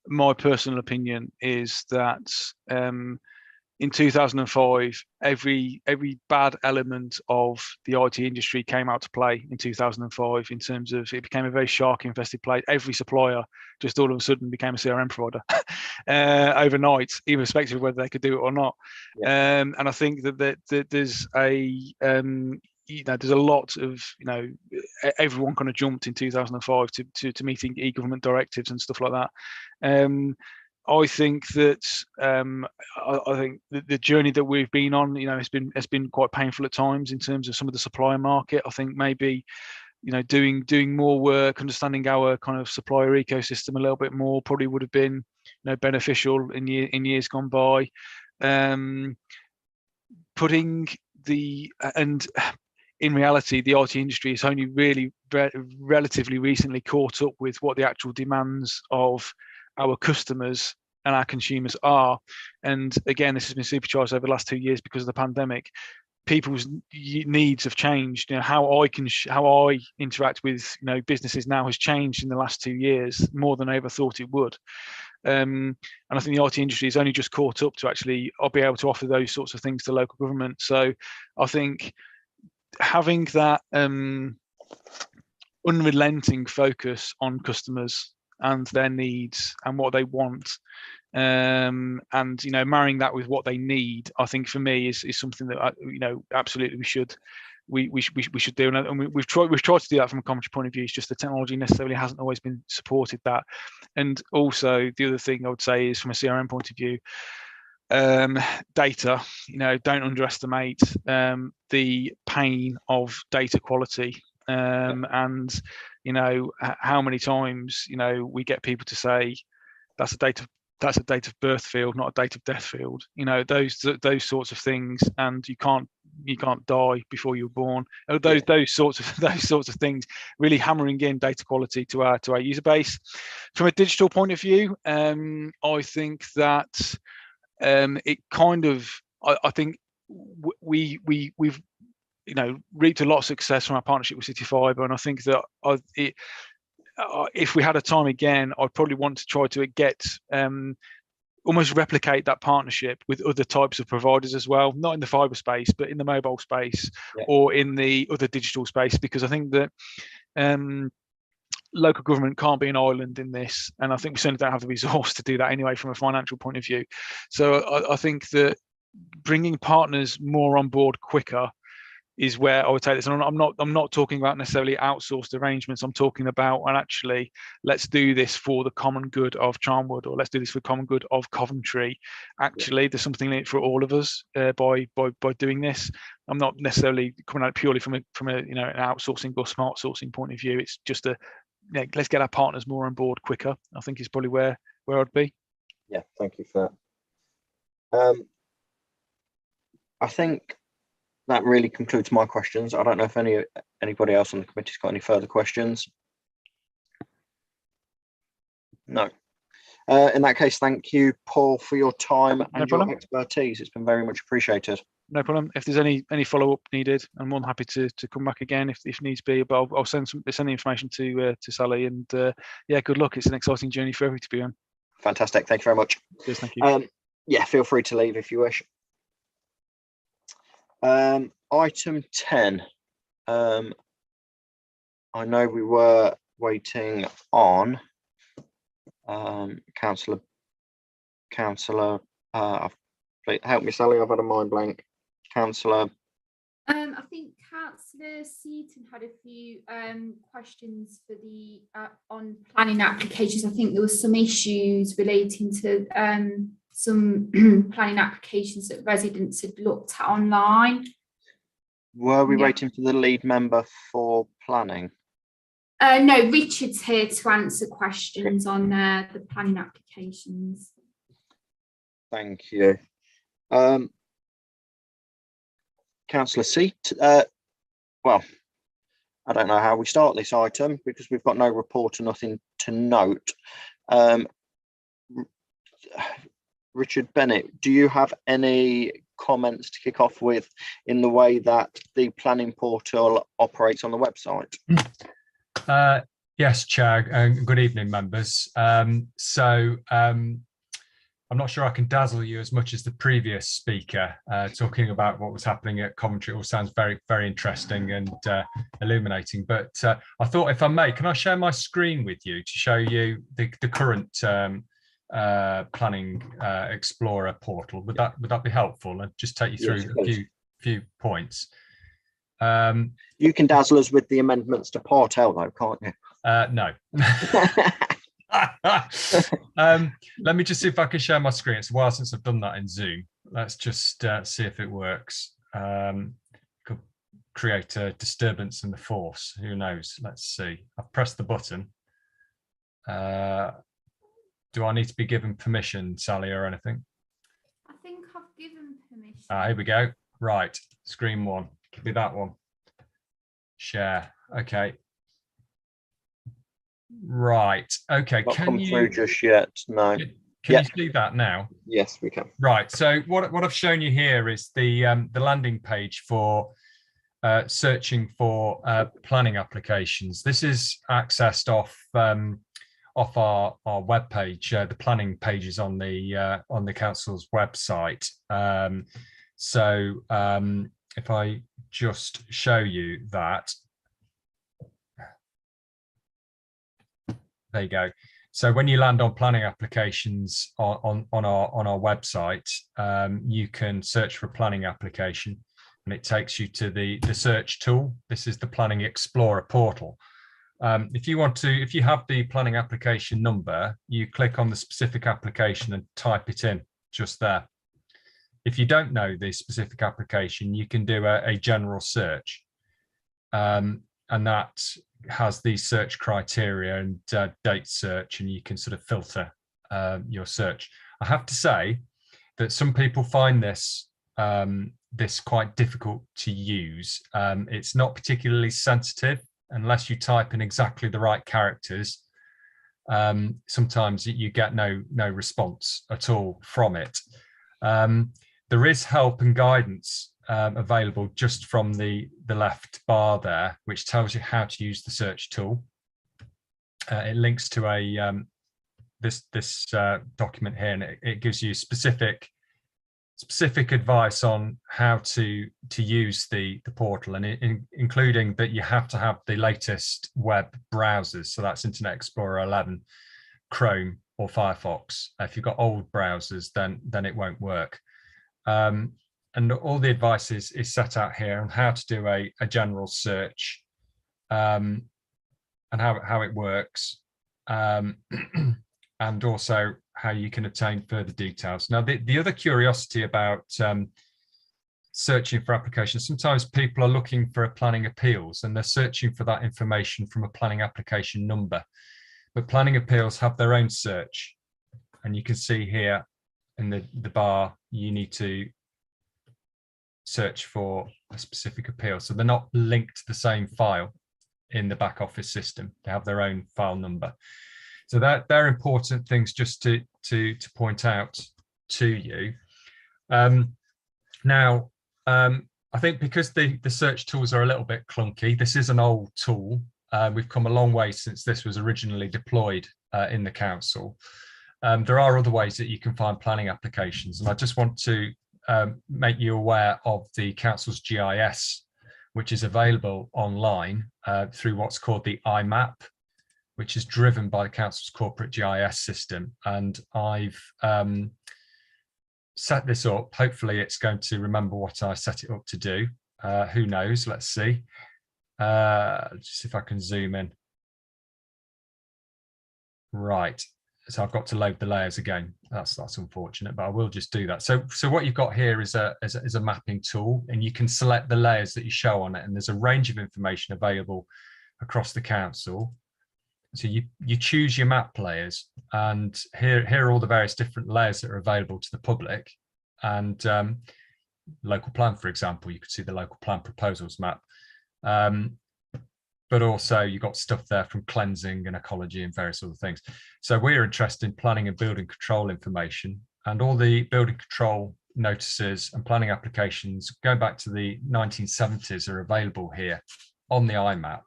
my personal opinion is that in 2005, every bad element of the IT industry came out to play in 2005 in terms of it became a very shark infested place. Every supplier just all of a sudden became a CRM provider overnight, irrespective of whether they could do it or not. Yeah. And I think that there's there's a lot of, everyone kind of jumped in 2005 to meeting e-government directives and stuff like that. I think that I think the journey that we've been on, has been quite painful at times in terms of some of the supplier market. I think maybe, doing more work, understanding our kind of supplier ecosystem a little bit more probably would have been, beneficial in years gone by. In reality, the IT industry has only really relatively recently caught up with what the actual demands of our customers and our consumers are. And again, this has been supercharged over the last 2 years because of the pandemic. People's needs have changed. How I interact with businesses now has changed in the last 2 years more than I ever thought it would. And I think the IT industry has only just caught up to actually be able to offer those sorts of things to local government. So I think having that unrelenting focus on customers and their needs and what they want, and marrying that with what they need, I think for me is something that absolutely we should do, and we've tried to do that from a commentary point of view. It's just the technology necessarily hasn't always been supported that. And also the other thing I would say is from a CRM point of view, data, don't underestimate the pain of data quality, and how many times we get people to say that's a date of birth field, not a date of death field, those sorts of things, and you can't die before you're born. Those sorts of things, really hammering in data quality to our user base. From a digital point of view, I think that it kind of, I think we've reaped a lot of success from our partnership with City Fibre, and I think that if we had a time again, I'd probably want to try to get almost replicate that partnership with other types of providers as well, not in the fibre space, but in the mobile space, or in the other digital space, because I think that local government can't be an island in this, and I think we certainly don't have the resource to do that anyway from a financial point of view. So I think that bringing partners more on board quicker is where I would take this. And I'm not talking about necessarily outsourced arrangements. I'm talking about, and actually, let's do this for the common good of Charnwood, or let's do this for the common good of Coventry. Actually, there's something in it for all of us by doing this. I'm not necessarily coming at it purely from a an outsourcing or smart sourcing point of view. It's just let's get our partners more on board quicker, I think is probably where I'd be. Yeah, thank you for that. I think that really concludes my questions. I don't know if anybody else on the committee's got any further questions. No. In that case, thank you, Paul, for your time and your expertise. It's been very much appreciated. No problem. If there's any follow-up needed, I'm more than happy to come back again if needs be. But I'll send the information to Sally, and good luck. It's an exciting journey for everybody to be on. Fantastic. Thank you very much. Cheers, thank you. Feel free to leave if you wish. Item 10. I know we were waiting on Councillor. Help me, Sally. I've had a mind blank. Councillor. I think Councillor Seaton had a few questions for the on planning applications. I think there were some issues relating to some planning applications that residents had looked at online. Were we waiting for the lead member for planning? No, Richard's here to answer questions on the planning applications. Thank you. Councillor well, I don't know how we start this item because we've got no report or nothing to note. Richard Bennett, do you have any comments to kick off with in the way that the planning portal operates on the website? Yes, Chair, and good evening, members. I'm not sure I can dazzle you as much as the previous speaker talking about what was happening at Coventry. It all sounds very, very interesting and illuminating. But I thought, if I may, can I share my screen with you to show you the current Planning Explorer portal? Would that be helpful? And just take you through Yes, a few points. You can dazzle us with the amendments to Part L, though, can't you? No. Let me just see if I can share my screen. It's a while since I've done that in Zoom. Let's just see if it works. Could create a disturbance in the force. Who knows? Let's see. I've pressed the button. Do I need to be given permission, Sally, or anything? I think I've given permission. Here we go. Right. Screen one. Could be that one. Share. Okay. Right. Okay. Not Can come you through just yet? No. Can you see that now? Yes, we can. Right. So what I've shown you here is the landing page for searching for planning applications. This is accessed off our web page. The planning pages on the council's website. If I just show you that. There you go. So when you land on planning applications on our website, you can search for a planning application, and it takes you to the search tool. This is the Planning Explorer portal. If you have the planning application number, you click on the specific application and type it in just there. If you don't know the specific application, you can do a general search, and that has these search criteria and date search, and you can sort of filter your search. I have to say that some people find this quite difficult to use. It's not particularly sensitive unless you type in exactly the right characters. Sometimes you get no response at all from it. There is help and guidance available just from the left bar there, which tells you how to use the search tool. It links to a this document here, and it gives you specific advice on how to use the portal, and including that you have to have the latest web browsers. So that's Internet Explorer 11, Chrome, or Firefox. If you've got old browsers, then it won't work. And all the advice is set out here on how to do a general search, and how it works, and also how you can obtain further details. Now, the other curiosity about searching for applications, sometimes people are looking for a planning appeals and they're searching for that information from a planning application number, but planning appeals have their own search, and you can see here in the bar, you need to search for a specific appeal. So they're not linked to the same file in the back office system. They have their own file number. So they're important things just to point out to you. Now, I think because the search tools are a little bit clunky, this is an old tool. We've come a long way since this was originally deployed in the council. There are other ways that you can find planning applications, and I just want to make you aware of the council's GIS, which is available online through what's called the IMAP, which is driven by the council's corporate GIS system. And I've set this up. Hopefully it's going to remember what I set it up to do. Who knows? Let's see. Just see if I can zoom in. Right. So I've got to load the layers again. That's unfortunate, but I will just do that. So what you've got here is a mapping tool, and you can select the layers that you show on it. And there's a range of information available across the council. So you choose your map layers, and here are all the various different layers that are available to the public. And local plan, for example, you could see the local plan proposals map. But also you've got stuff there from cleansing and ecology and various other things. So we're interested in planning and building control information, and all the building control notices and planning applications going back to the 1970s are available here on the IMAP.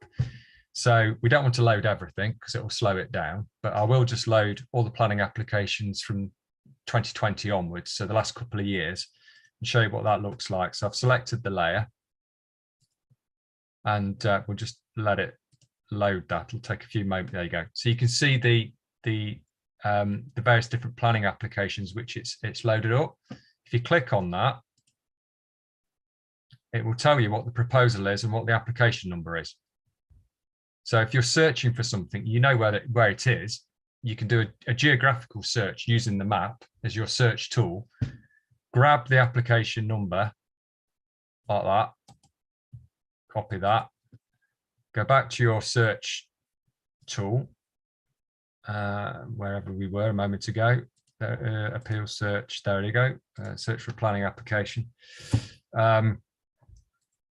So we don't want to load everything because it will slow it down, but I will just load all the planning applications from 2020 onwards, so the last couple of years, and show you what that looks like. So I've selected the layer, and we'll just let it load that. It'll take a few moments. There you go. So you can see the various different planning applications which it's loaded up. If you click on that, it will tell you what the proposal is and what the application number is. So if you're searching for something, you know where it is. You can do a geographical search using the map as your search tool. Grab the application number like that, copy that, go back to your search tool, wherever we were a moment ago, appeal search, there you go, search for a planning application,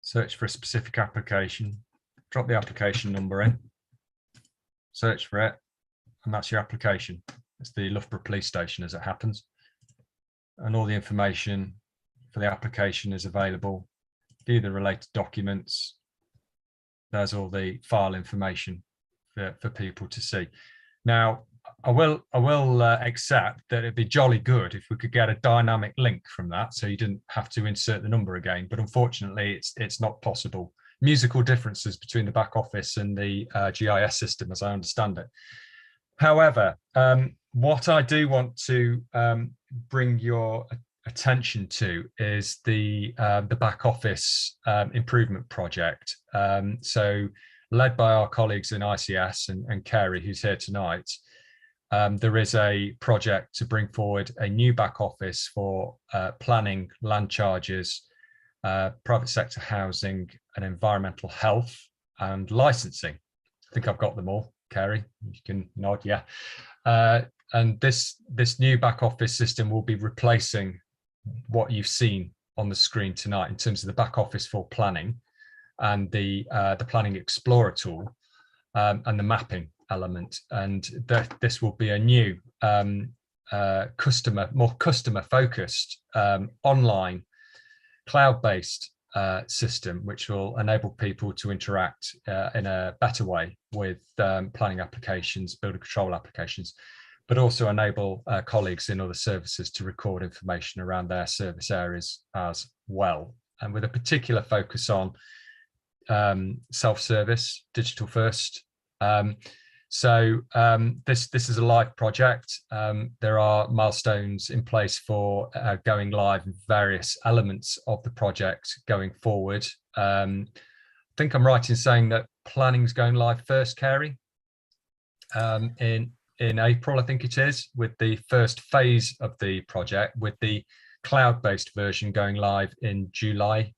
search for a specific application, drop the application number in, search for it, and that's your application. It's the Loughborough Police Station as it happens. And all the information for the application is available. View the related documents. There's all the file information for people to see. Now, I will accept that it'd be jolly good if we could get a dynamic link from that, so you didn't have to insert the number again. But unfortunately, it's not possible. Musical differences between the back office and the GIS system, as I understand it. However, what I do want to bring your attention to is the back office improvement project. So led by our colleagues in ICS and Kerry, who's here tonight, there is a project to bring forward a new back office for planning, land charges, private sector housing and environmental health and licensing. I think I've got them all. Kerry, you can nod, yeah. And this new back office system will be replacing what you've seen on the screen tonight in terms of the back office for planning and the Planning Explorer tool and the mapping element. And this will be a new more customer focused online cloud-based system, which will enable people to interact in a better way with planning applications, builder control applications, but also enable colleagues in other services to record information around their service areas as well, and with a particular focus on self-service, digital first. This is a live project. There are milestones in place for going live in various elements of the project going forward. I think I'm right in saying that planning's going live first, Kerry, in April, I think it is, with the first phase of the project, with the cloud-based version going live in July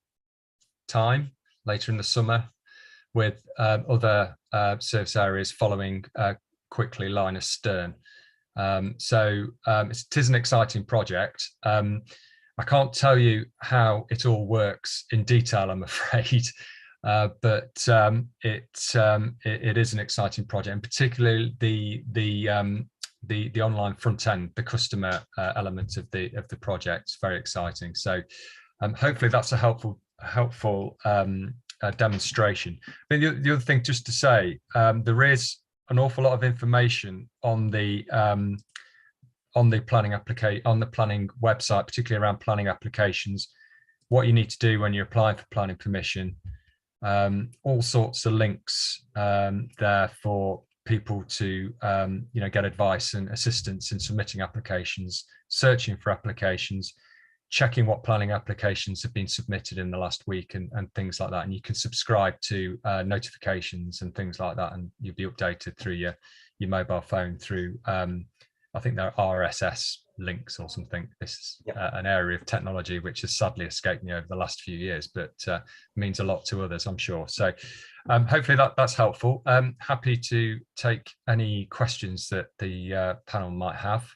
time, later in the summer, with other service areas following quickly line astern. It is an exciting project. I can't tell you how it all works in detail, I'm afraid, but it is an exciting project, and particularly the online front end, the customer element of the project is very exciting. So hopefully that's a helpful demonstration. I mean, the other thing just to say, there is an awful lot of information on the planning website, particularly around planning applications, what you need to do when you're applying for planning permission, all sorts of links there for people to get advice and assistance in submitting applications, searching for applications, checking what planning applications have been submitted in the last week and things like that. And you can subscribe to notifications and things like that, and you'll be updated through your mobile phone through, I think there are RSS links or something. This is an area of technology which has sadly escaped me over the last few years, but means a lot to others, I'm sure. So hopefully that's helpful. Happy to take any questions that the panel might have.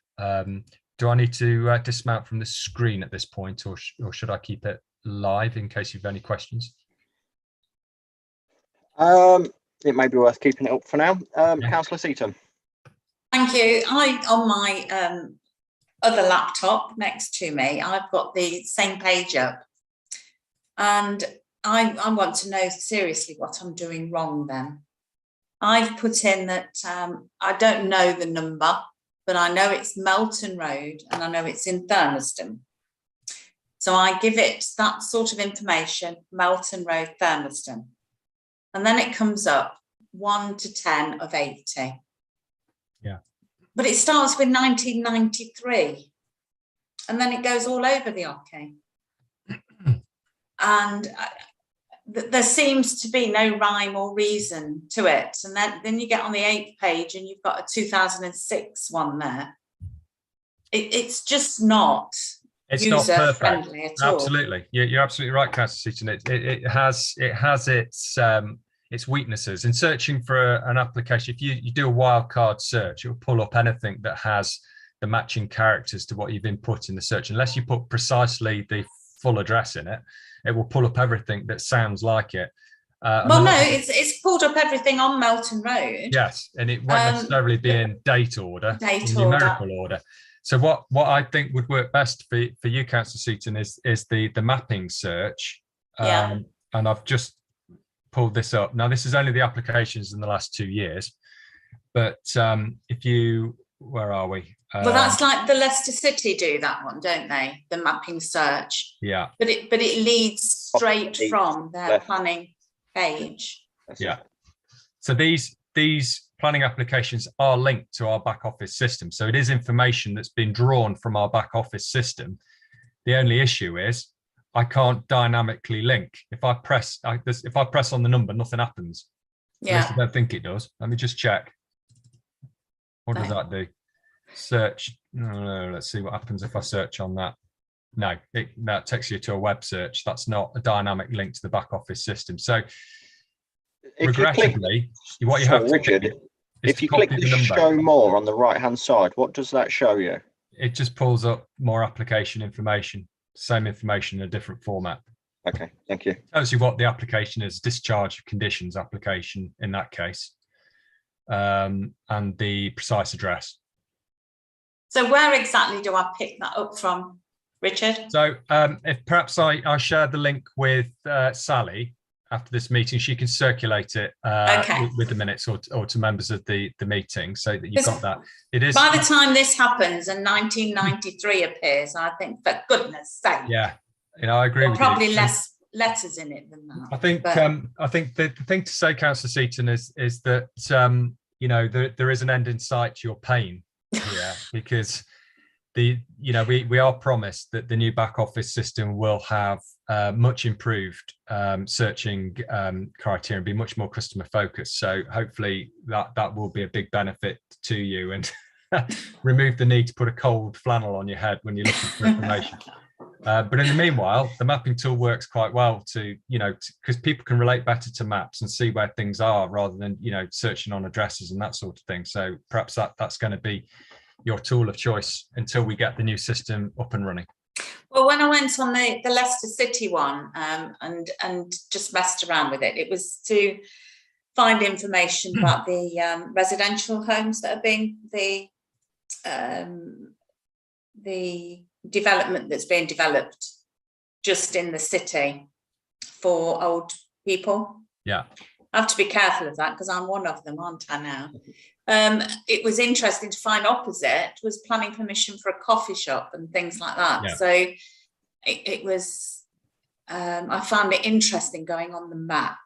Do I need to dismount from the screen at this point, or should I keep it live in case you've any questions? It may be worth keeping it up for now. Councillor Seaton. Thank you. On my other laptop next to me, I've got the same page up, and I want to know seriously what I'm doing wrong then. I've put in that I don't know the number but I know it's Melton Road and I know it's in Thurmaston. So I give it that sort of information, Melton Road, Thurmaston. And then it comes up 1 to 10 of 80. Yeah. But it starts with 1993. And then it goes all over the Oche. And there seems to be no rhyme or reason to it. And then you get on the 8th page and you've got a 2006 one there. It's just not user friendly at all. Absolutely, you're absolutely right, Councillor Seaton. It has its weaknesses. In searching for an application, if you do a wildcard search, it will pull up anything that has the matching characters to what you've input in the search. Unless you put precisely the full address in it, it will pull up everything that sounds like it. Well, no, it's pulled up everything on Melton Road. Yes, and it won't necessarily be in date order, in numerical order. So what I think would work best for you, Councillor Seaton, is the mapping search. And I've just pulled this up. Now, this is only the applications in the last 2 years, but if you, where are we? Well, that's like the Leicester City do that one, don't they? The mapping search. Yeah. But it leads straight from their planning page. Yeah. So these planning applications are linked to our back office system. So it is information that's been drawn from our back office system. The only issue is I can't dynamically link. If I press on the number, nothing happens. Yeah. At least I don't think it does. Let me just check. What does that do? Search. No, let's see what happens if I search on that. No, that takes you to a web search. That's not a dynamic link to the back office system. So regrettably, what you have to do if you click the show more on the right hand side, what does that show you? It just pulls up more application information, same information in a different format. Okay, thank you. Tells you what the application is, discharge of conditions application in that case, and the precise address. So where exactly do I pick that up from, Richard? So if perhaps I share the link with Sally after this meeting, she can circulate it with the minutes or to members of the meeting, so that you've got that. It is by the time this happens and 1993 appears, I think, for goodness sake. Yeah, I agree with probably you. less letters in it than that. I think the thing to say, Councillor Seaton, is that there is an end in sight to your pain here, because we are promised that the new back office system will have much improved searching criteria and be much more customer focused. So hopefully that will be a big benefit to you and remove the need to put a cold flannel on your head when you're looking for information. But in the meanwhile, the mapping tool works quite well because people can relate better to maps and see where things are rather than searching on addresses and that sort of thing. So perhaps that's going to be your tool of choice until we get the new system up and running. Well, when I went on the Leicester City one and just messed around with it, it was to find information about the residential homes that are being the development that's being developed just in the city for old people. Yeah. I have to be careful of that because I'm one of them, aren't I now? It was interesting to find opposite was planning permission for a coffee shop and things like that. Yeah. So it was, I found it interesting going on the map.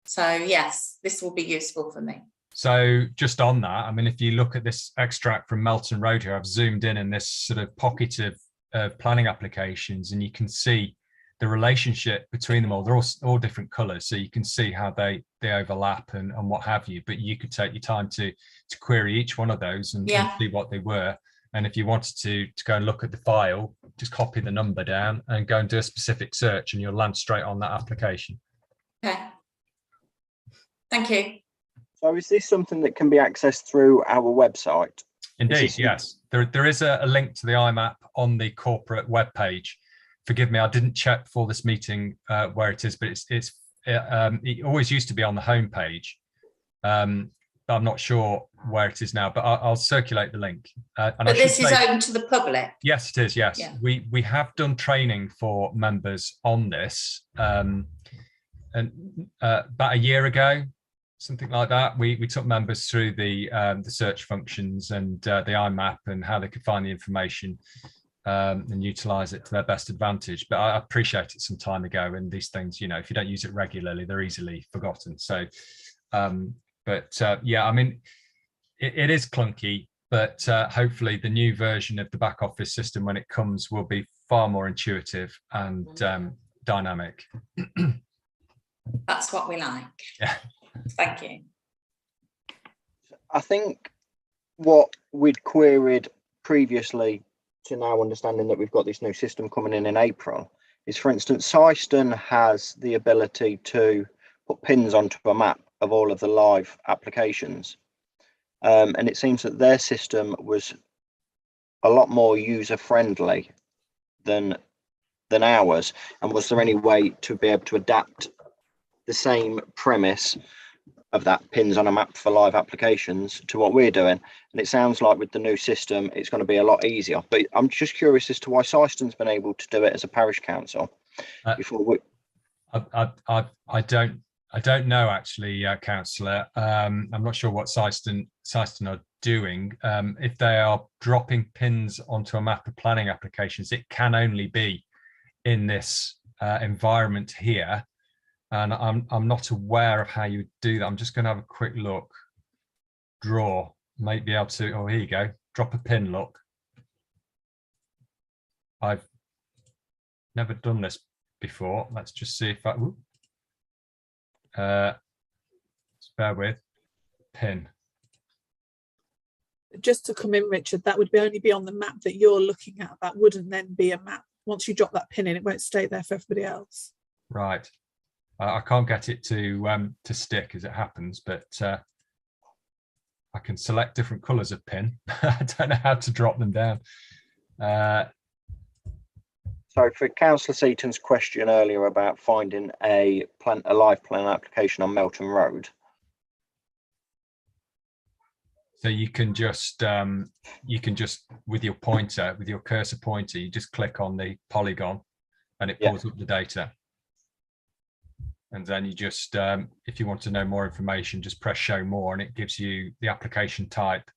So yes, this will be useful for me. So just on that, I mean, if you look at this extract from Melton Road here, I've zoomed in this sort of pocket of planning applications, and you can see the relationship between them all. They're all different colours, so you can see how they overlap and what have you. But you could take your time to query each one of those and see what they were. And if you wanted to go and look at the file, just copy the number down and go and do a specific search, and you'll land straight on that application. Okay. Thank you. So is this something that can be accessed through our website? Indeed, yes. There is a link to the IMAP on the corporate webpage. Forgive me, I didn't check before this meeting where it is, but it always used to be on the homepage. But I'm not sure where it is now, but I'll circulate the link. But this is open to the public? Yes, it is, yes. Yeah. We have done training for members on this and about a year ago. something like that. We took members through the search functions and the IMAP and how they could find the information and utilize it to their best advantage. But I appreciate it some time ago, and these things, if you don't use it regularly, they're easily forgotten. So, yeah, I mean, it is clunky, but hopefully the new version of the back office system, when it comes, will be far more intuitive and dynamic. That's what we like. Yeah. Thank you. I think what we'd queried previously to now understanding that we've got this new system coming in April is, for instance, Syston has the ability to put pins onto a map of all of the live applications. And it seems that their system was a lot more user friendly than ours. And was there any way to be able to adapt the same premise of that pins on a map for live applications to what we're doing? And it sounds like with the new system it's going to be a lot easier, but I'm just curious as to why Syston's been able to do it as a parish council before we... I don't know actually, councillor. I'm not sure what Syston are doing. If they are dropping pins onto a map of planning applications, it can only be in this environment here. And I'm not aware of how you do that. I'm just going to have a quick look. Draw, might be able to. Oh, here you go. Drop a pin. Look, I've never done this before. Let's just see if I. Just bear with. Pin. Just to come in, Richard, that would only be on the map that you're looking at. That wouldn't then be a map. Once you drop that pin in, it won't stay there for everybody else. Right. I can't get it to stick as it happens, but I can select different colours of pin. I don't know how to drop them down. So for Councillor Seaton's question earlier about finding a live plan application on Melton Road. So you can just with your pointer, with your cursor pointer, you just click on the polygon and it pulls up the data. And then you just, if you want to know more information, just press show more and it gives you the application type.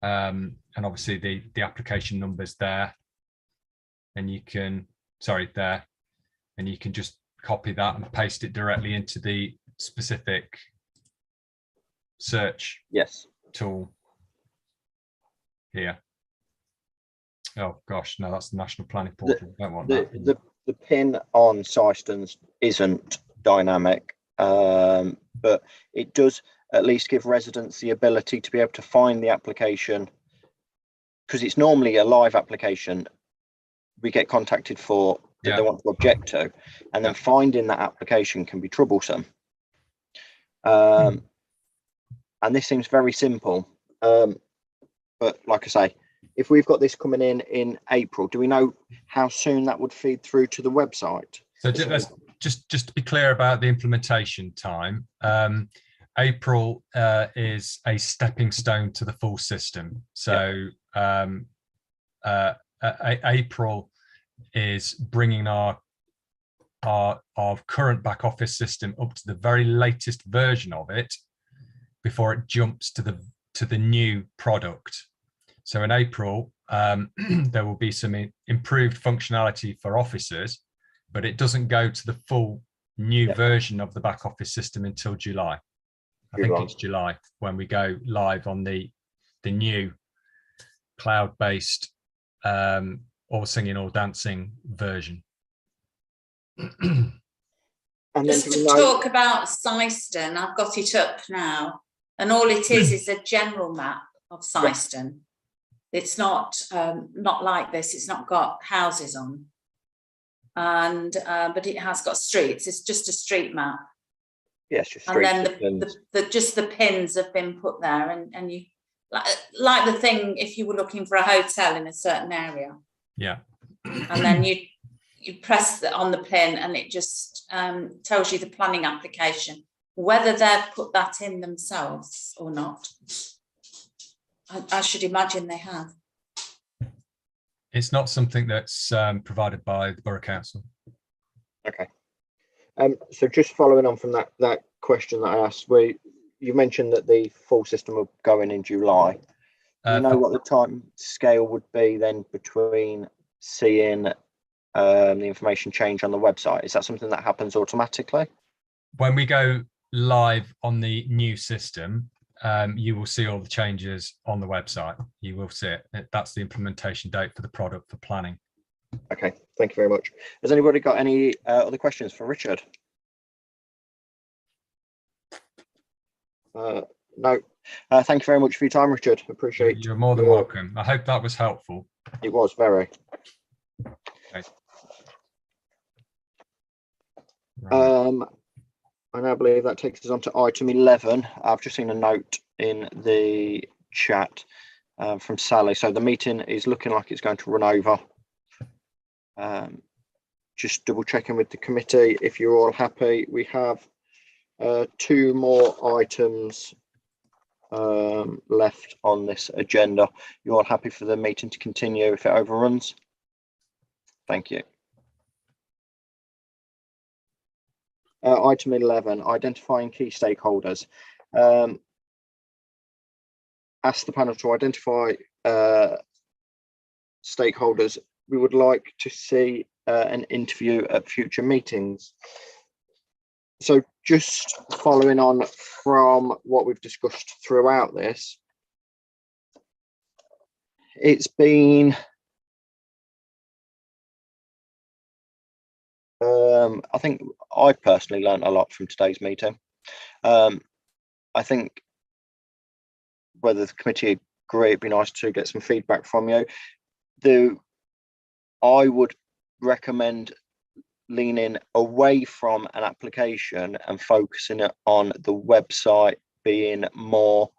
And obviously the application number's there. And you can, there. And you can just copy that and paste it directly into the specific search tool here. Oh gosh, no, that's the National Planning Portal. Don't want that. The pin on Syston's isn't dynamic, but it does at least give residents the ability to be able to find the application, because it's normally a live application we get contacted for that they want to object to, and then finding that application can be troublesome. And this seems very simple, but like I say, if we've got this coming in April, do we know how soon that would feed through to the website? So just to be clear about the implementation time, April is a stepping stone to the full system. So April is bringing our current back office system up to the very latest version of it before it jumps to the new product. So in April, there will be some improved functionality for officers, but it doesn't go to the full new version of the back office system until July. I think it's July when we go live on the new cloud-based all singing or dancing version. And just to talk about Syston, I've got it up now, and all it is a general map of Syston. It's not like this. It's not got houses on, and but it has got streets. It's just a street map. Yes, just and then the pins have been put there, and you like the thing if you were looking for a hotel in a certain area. Yeah. And then you press on the pin, and it just tells you the planning application, whether they've put that in themselves or not. I should imagine they have. It's not something that's provided by the Borough Council. Okay. So just following on from that question that I asked, where you mentioned that the full system will go in July. Do you know what the time scale would be then between seeing the information change on the website? Is that something that happens automatically? When we go live on the new system, you will see all the changes on the website. You will see it. That's the implementation date for the product for planning. Okay, thank you very much. Has anybody got any other questions for Richard? No. Thank you very much for your time, Richard. Appreciate it. You're more than welcome. I hope that was helpful. It was very. Okay. Right. I now believe that takes us on to item 11. I've just seen a note in the chat from Sally. So the meeting is looking like it's going to run over. Just double checking with the committee. If you're all happy, we have 2 more items left on this agenda. You're all happy for the meeting to continue if it overruns? Thank you. Item 11, identifying key stakeholders. Ask the panel to identify stakeholders we would like to see an interview at future meetings. So just following on from what we've discussed throughout this, it's been I think I personally learned a lot from today's meeting. I think whether the committee agree, it'd be nice to get some feedback from you. I would recommend leaning away from an application and focusing it on the website being more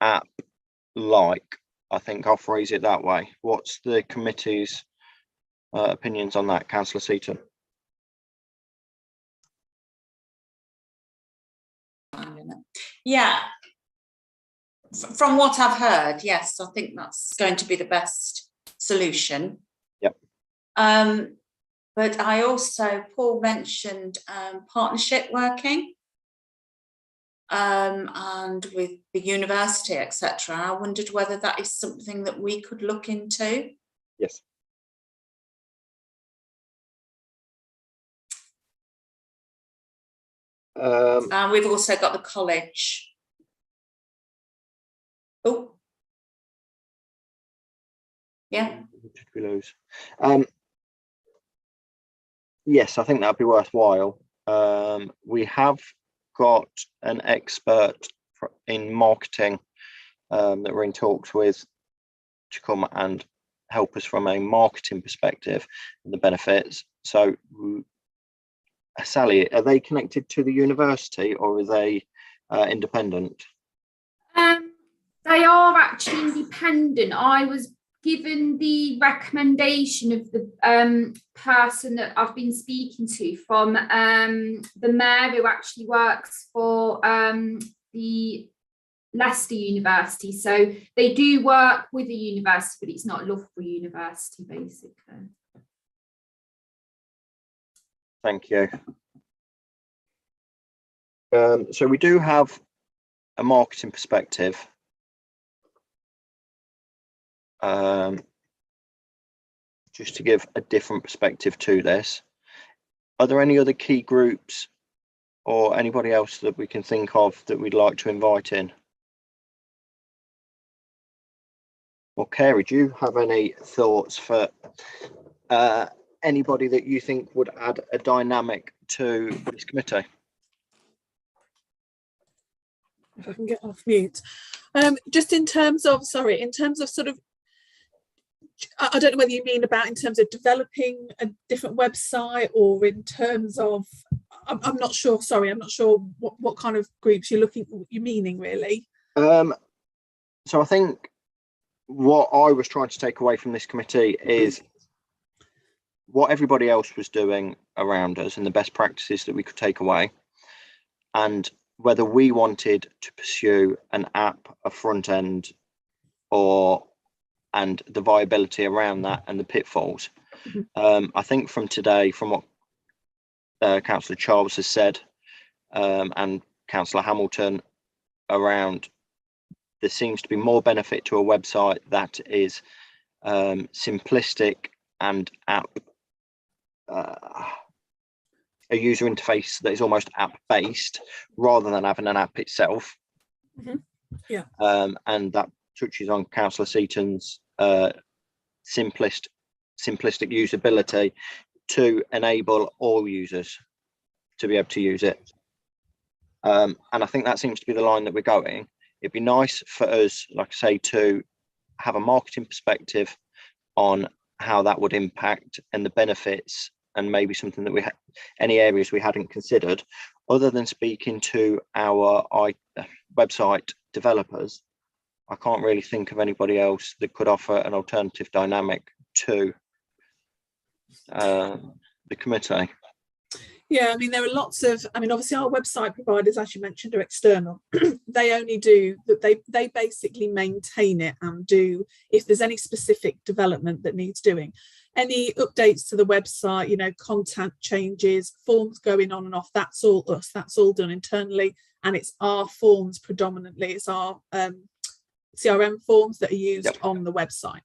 app-like. I think I'll phrase it that way. What's the committee's opinions on that, Councillor Seaton? Yeah, from what I've heard, yes, I think that's going to be the best solution. Yep. But I also, Paul mentioned partnership working and with the university, etc. I wondered whether that is something that we could look into. Yes. We've also got the college. Oh, yeah. Did we lose? Yes, I think that'd be worthwhile. We have got an expert in marketing that we're in talks with to come and help us from a marketing perspective and the benefits. So Sally, are they connected to the university or are they independent? They are actually independent. I was given the recommendation of the person that I've been speaking to from the mayor who actually works for the Leicester University. So they do work with the university, but it's not Loughborough University, basically. Thank you. So we do have a marketing perspective. Just to give a different perspective to this, are there any other key groups or anybody else that we can think of that we'd like to invite in? Well, Carey, do you have any thoughts for anybody that you think would add a dynamic to this committee? If I can get off mute. Just in terms of sort of, I don't know whether you mean about in terms of developing a different website or in terms of, I'm not sure, sorry, I'm not sure what kind of groups you're meaning really. So I think what I was trying to take away from this committee is what everybody else was doing around us and the best practices that we could take away, and whether we wanted to pursue an app, a front end, and the viability around that and the pitfalls. I think from today, from what Councillor Charles has said, and Councillor Hamilton around there seems to be more benefit to a website that is simplistic and app a user interface that is almost app based rather than having an app itself. Yeah. And that touches on Councillor Seaton's simplistic usability to enable all users to be able to use it. And I think that seems to be the line that we're going. It'd be nice for us, like I say, to have a marketing perspective on how that would impact and the benefits, and maybe something that we had, any areas we hadn't considered, other than speaking to our website developers. I can't really think of anybody else that could offer an alternative dynamic to the committee. Yeah, I mean, there are lots of, I mean, obviously our website providers, as you mentioned, are external. They only do that, they basically maintain it and do, if there's any specific development that needs doing, any updates to the website, you know, content changes, forms going on and off, that's all us, that's all done internally. And it's our forms predominantly, it's our CRM forms that are used on the website.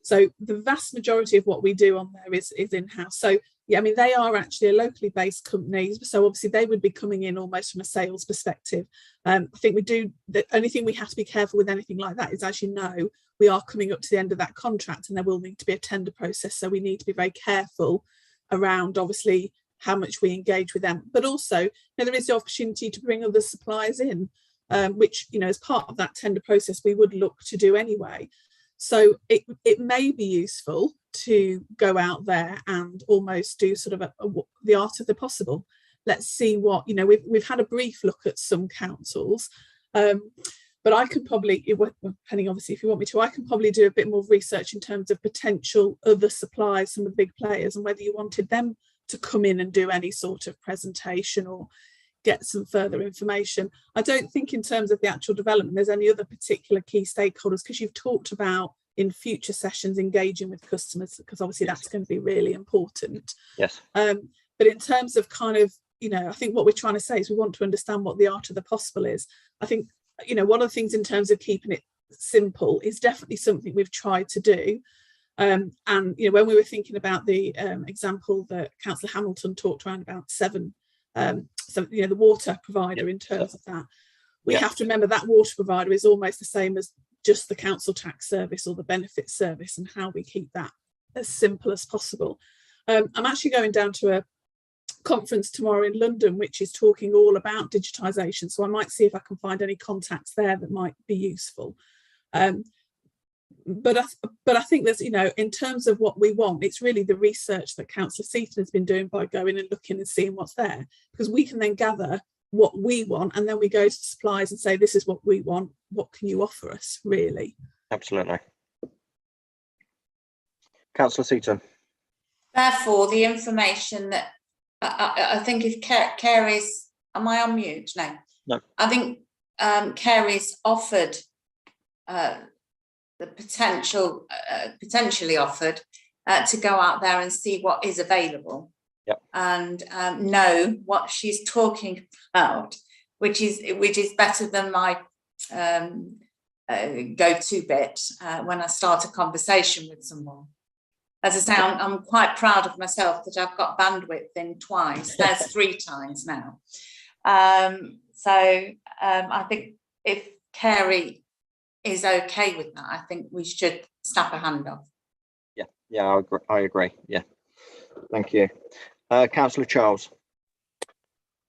So the vast majority of what we do on there is in-house. So yeah, I mean, they are actually a locally based company. So obviously they would be coming in almost from a sales perspective. I think we do, the only thing we have to be careful with anything like that is, as you know, we are coming up to the end of that contract and there will need to be a tender process. So we need to be very careful around obviously how much we engage with them. But also, you know, there is the opportunity to bring other suppliers in, which, you know, as part of that tender process, we would look to do anyway. So it may be useful to go out there and almost do sort of the art of the possible. Let's see what, you know, we've had a brief look at some councils, but I can probably, depending obviously if you want me to, I can probably do a bit more research in terms of potential other suppliers, some of the big players, and whether you wanted them to come in and do any sort of presentation or get some further information. I don't think in terms of the actual development there's any other particular key stakeholders, because you've talked about in future sessions engaging with customers, because obviously that's going to be really important. Yes. But in terms of kind of, you know, I think what we're trying to say is we want to understand what the art of the possible is. I think, you know, one of the things in terms of keeping it simple is definitely something we've tried to do. And, you know, when we were thinking about the example that Councillor Hamilton talked around about Seven, so, you know, the water provider, in terms of that, we have to remember that water provider is almost the same as just the council tax service or the benefit service, and how we keep that as simple as possible. I'm actually going down to a conference tomorrow in London, which is talking all about digitisation. So I might see if I can find any contacts there that might be useful. But I think there's, you know, in terms of what we want, it's really the research that Councillor Seaton has been doing by going and looking and seeing what's there, because we can then gather what we want and then we go to suppliers and say, this is what we want, what can you offer us, really? Absolutely. Councillor Seaton. Therefore, the information that I think if Carey's, am I on mute? No. I think Carey's offered the potentially offered to go out there and see what is available. Yep. And know what she's talking about, which is better than my go-to bit when I start a conversation with someone. As I say, I'm quite proud of myself that I've got bandwidth in twice. There's 3 times now. So I think if Carey is okay with that, I think we should snap a hand off. Yeah, I agree. Yeah, thank you. Councillor Charles.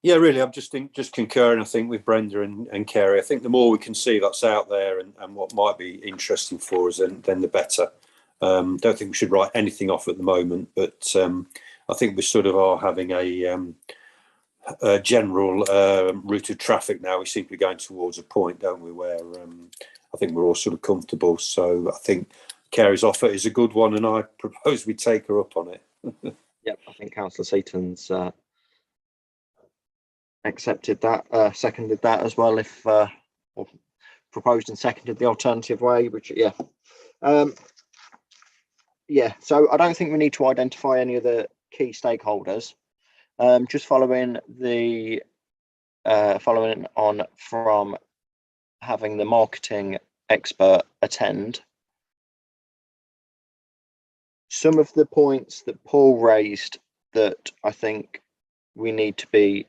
Yeah, really, I'm just concurring, I think, with Brenda and Carey. I think the more we can see that's out there and what might be interesting for us, then the better. Don't think we should write anything off at the moment, but I think we sort of are having a general route of traffic now. We seem to be going towards a point, don't we, where I think we're all sort of comfortable. So I think Carey's offer is a good one, and I propose we take her up on it. Yep, I think Councillor Seaton's accepted that, seconded that as well, if or proposed and seconded the alternative way, which yeah. So I don't think we need to identify any of the key stakeholders. Just following the following on from having the marketing expert attend, some of the points that Paul raised that I think we need to be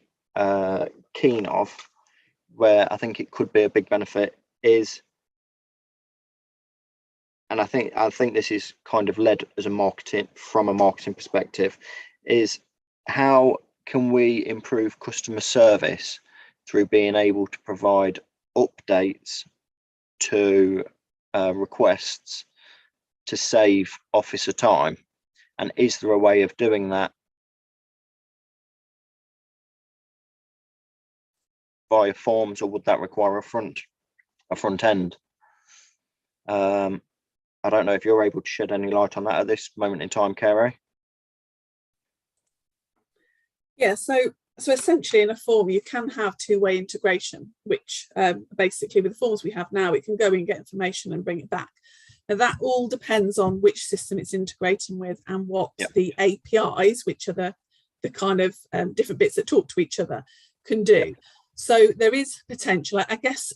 keen of, where I think it could be a big benefit, is, and I think this is kind of led as a marketing perspective, is how can we improve customer service through being able to provide updates to requests to save officer time, and is there a way of doing that via forms, or would that require a front end? I don't know if you're able to shed any light on that at this moment in time, Kerry. Yeah, so essentially in a form you can have two-way integration, which basically with the forms we have now, it can go in, get information and bring it back. Now that all depends on which system it's integrating with and what the APIs, which are the kind of different bits that talk to each other, can do. So there is potential. I guess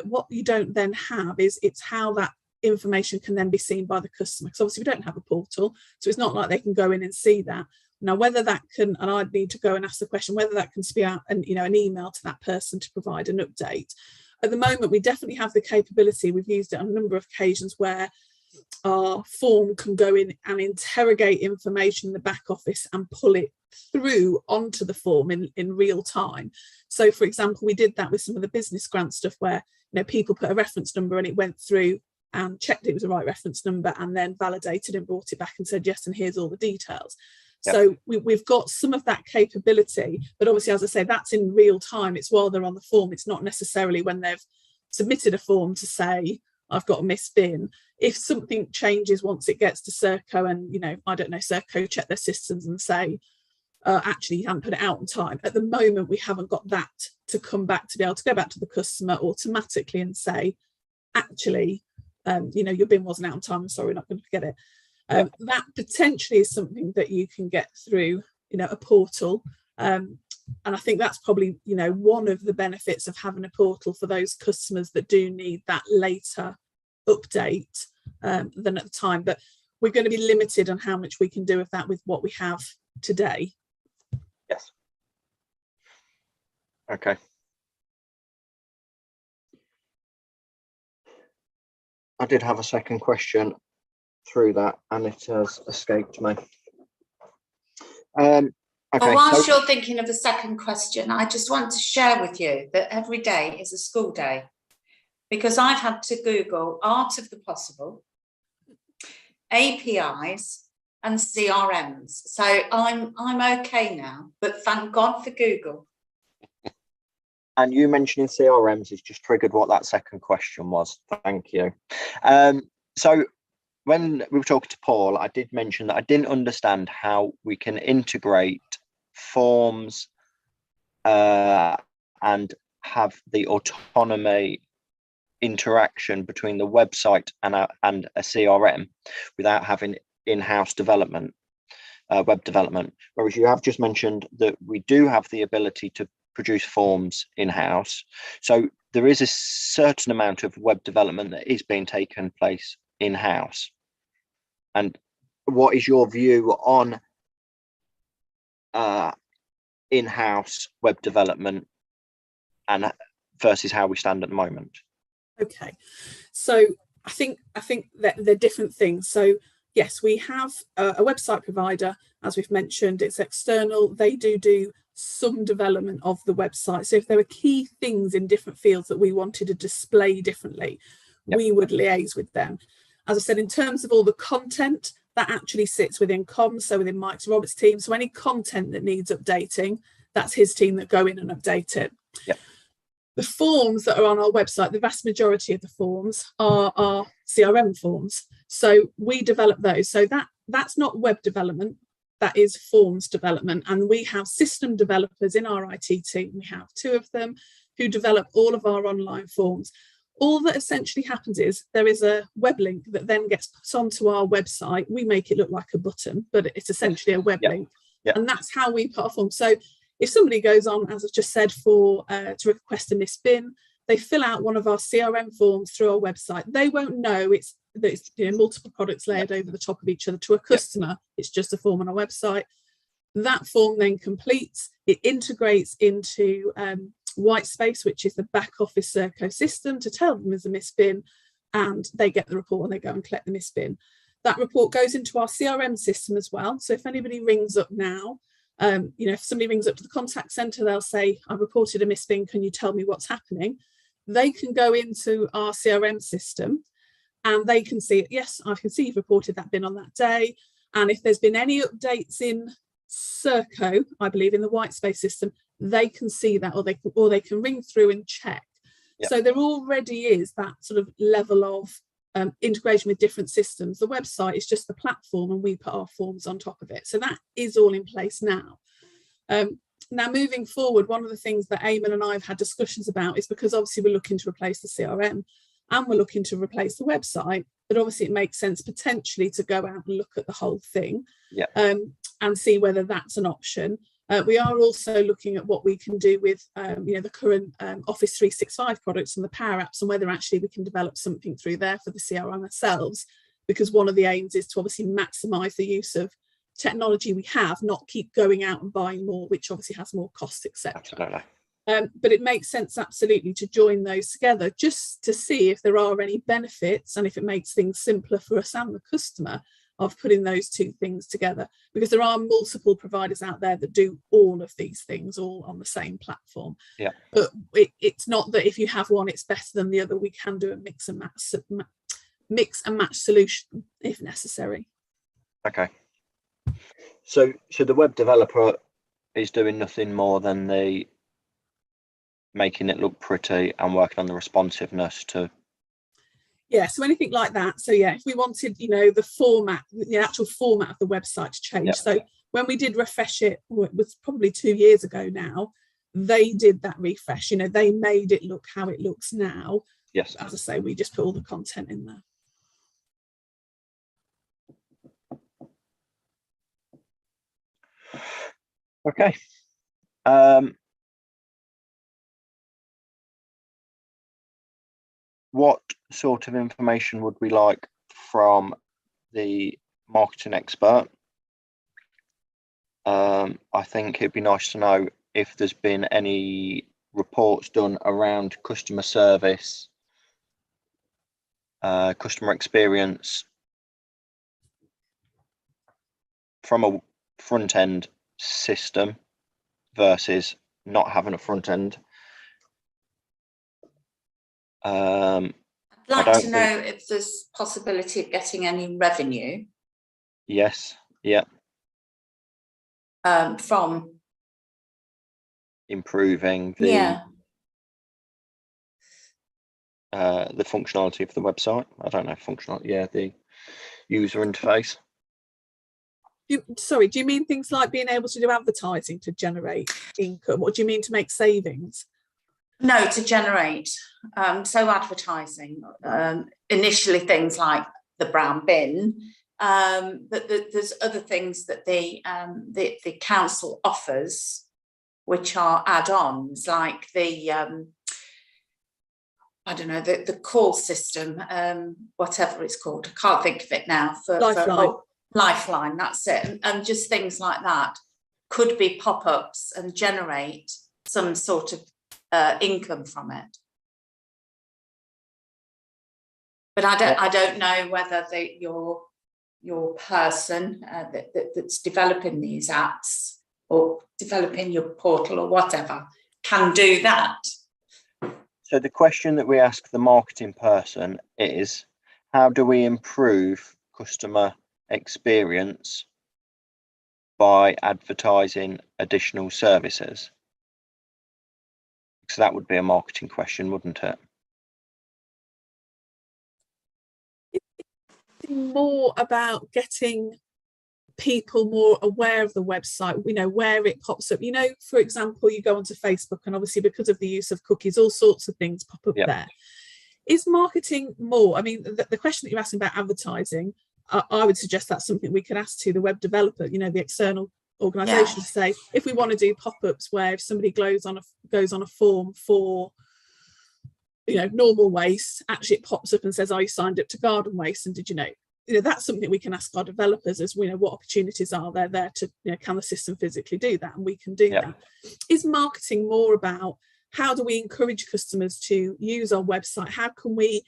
what you don't then have is it's how that information can then be seen by the customer, because obviously we don't have a portal, so it's not like they can go in and see that. Now whether that can, and I'd need to go and ask the question, whether that can spew out an email to that person to provide an update. At the moment we definitely have the capability. We've used it on a number of occasions where our form can go in and interrogate information in the back office and pull it through onto the form in real time. So for example, we did that with some of the business grant stuff where people put a reference number and it went through and checked it was the right reference number and then validated and brought it back and said yes, and here's all the details. So we've got some of that capability, but obviously, as I say, that's in real time. It's while they're on the form. It's not necessarily when they've submitted a form to say, I've got a missed bin. If something changes once it gets to Serco and, I don't know, Serco check their systems and say, actually, you haven't put it out on time. At the moment, we haven't got that to come back to be able to go back to the customer automatically and say, actually, your bin wasn't out on time. I'm sorry, we're not going to get it. That potentially is something that you can get through, a portal. And I think that's probably, one of the benefits of having a portal for those customers that do need that later update than at the time. But we're going to be limited on how much we can do with that with what we have today. Yes. Okay. I did have a second question through that and it has escaped me. Okay, well, whilst you're thinking of the second question, I just want to share with you that every day is a school day, because I've had to Google art of the possible, APIs and CRMs. So I'm okay now, but thank God for Google. And you mentioning CRMs has just triggered what that second question was. Thank you. So when we were talking to Paul, I did mention that I didn't understand how we can integrate forms and have the autonomy interaction between the website and a CRM without having in-house development, web development. Whereas you have just mentioned that we do have the ability to produce forms in-house. So there is a certain amount of web development that is being taken place in-house. And what is your view on in-house web development and versus how we stand at the moment? Okay, so I think that they're different things. So yes, we have a website provider, as we've mentioned. It's external. They do some development of the website. So if there were key things in different fields that we wanted to display differently, we would liaise with them. As I said, in terms of all the content, that actually sits within comms, so within Mike's Roberts' team. So any content that needs updating, that's his team that go in and update it. The forms that are on our website, the vast majority of the forms are CRM forms. So we develop those. So that's not web development, that is forms development. And we have system developers in our IT team. We have 2 of them who develop all of our online forms. All that essentially happens is there is a web link that then gets put onto our website. We make it look like a button, but it's essentially a web link. And that's how we put our forms. So If somebody goes on, as I just said, for to request a missed bin, they fill out one of our CRM forms through our website. They won't know it's multiple products layered over the top of each other. To a customer, it's just a form on our website. That form then completes, it integrates into Whitespace, which is the back office Serco system, to tell them there's a missed bin, and they get the report and they go and collect the missed bin. That report goes into our CRM system as well. So if anybody rings up now, if somebody rings up to the contact centre, they'll say, I reported a missed bin, can you tell me what's happening? They can go into our CRM system and they can see, yes, I can see you've reported that bin on that day. And if there's been any updates in Serco, I believe in the Whitespace system, they can see that, or they can ring through and check. Yep. So there already is that sort of level of integration with different systems. The website is just the platform and we put our forms on top of it. So that is all in place now. Now moving forward, one of the things that Eamon and I have had discussions about is, because obviously we're looking to replace the CRM and we're looking to replace the website, but obviously it makes sense potentially to go out and look at the whole thing, and see whether that's an option. We are also looking at what we can do with the current Office 365 products and the Power Apps, and whether actually we can develop something through there for the CRM ourselves, because one of the aims is to obviously maximise the use of technology we have, not keep going out and buying more, which obviously has more costs, etc. But it makes sense absolutely to join those together, just to see if there are any benefits and if it makes things simpler for us and the customer of putting those two things together, because there are multiple providers out there that do all of these things all on the same platform. But it's not that if you have one it's better than the other. We can do a mix and match solution if necessary. Okay, so the web developer is doing nothing more than making it look pretty and working on the responsiveness to. Yeah, so anything like that. So yeah, if we wanted, the format, the actual format of the website to change. So when we did refresh it, it was probably 2 years ago now, they did that refresh. They made it look how it looks now. Yes. As I say, we just put all the content in there. Okay. What sort of information would we like from the marketing expert? I think it'd be nice to know if there's been any reports done around customer service, customer experience from a front end system versus not having a front end. I'd like to know if there's possibility of getting any revenue. Yes. Yeah. From improving the functionality of the website. I don't know, the user interface. Sorry, do you mean things like being able to do advertising to generate income, or do you mean to make savings? No, to generate. So advertising, initially things like the brown bin, but there's other things that the council offers, which are add-ons, like the the call system, whatever it's called. I can't think of it now. Lifeline, that's it. And just things like that could be pop-ups and generate some sort of income from it. But I don't know whether your person that's developing these apps or developing your portal or whatever can do that. So the question that we ask the marketing person is, how do we improve customer experience by advertising additional services? So that would be a marketing question, wouldn't it? More about getting people more aware of the website, where it pops up. For example, you go onto Facebook and obviously because of the use of cookies, all sorts of things pop up there. Is marketing more, the question that you're asking about advertising, I would suggest that's something we could ask to the web developer, the external organisation to say, if we want to do pop-ups where if somebody goes on a form for, you know, normal waste, actually it pops up and says, are you signed up to garden waste, and did you know, that's something we can ask our developers as, you know, what opportunities are there to, you know, can the system physically do that? And we can do that. Is marketing more about how do we encourage customers to use our website? How can we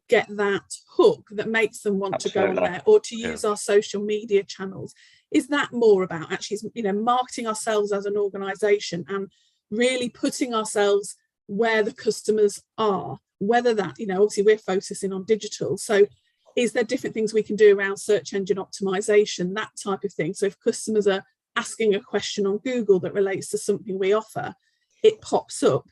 get that hook that makes them want to go on there, or to use our social media channels? Is that more about actually, you know, marketing ourselves as an organisation and really putting ourselves where the customers are, whether that, you know, obviously we're focusing on digital, so is there different things we can do around search engine optimization, that type of thing? So if customers are asking a question on Google that relates to something we offer, it pops up.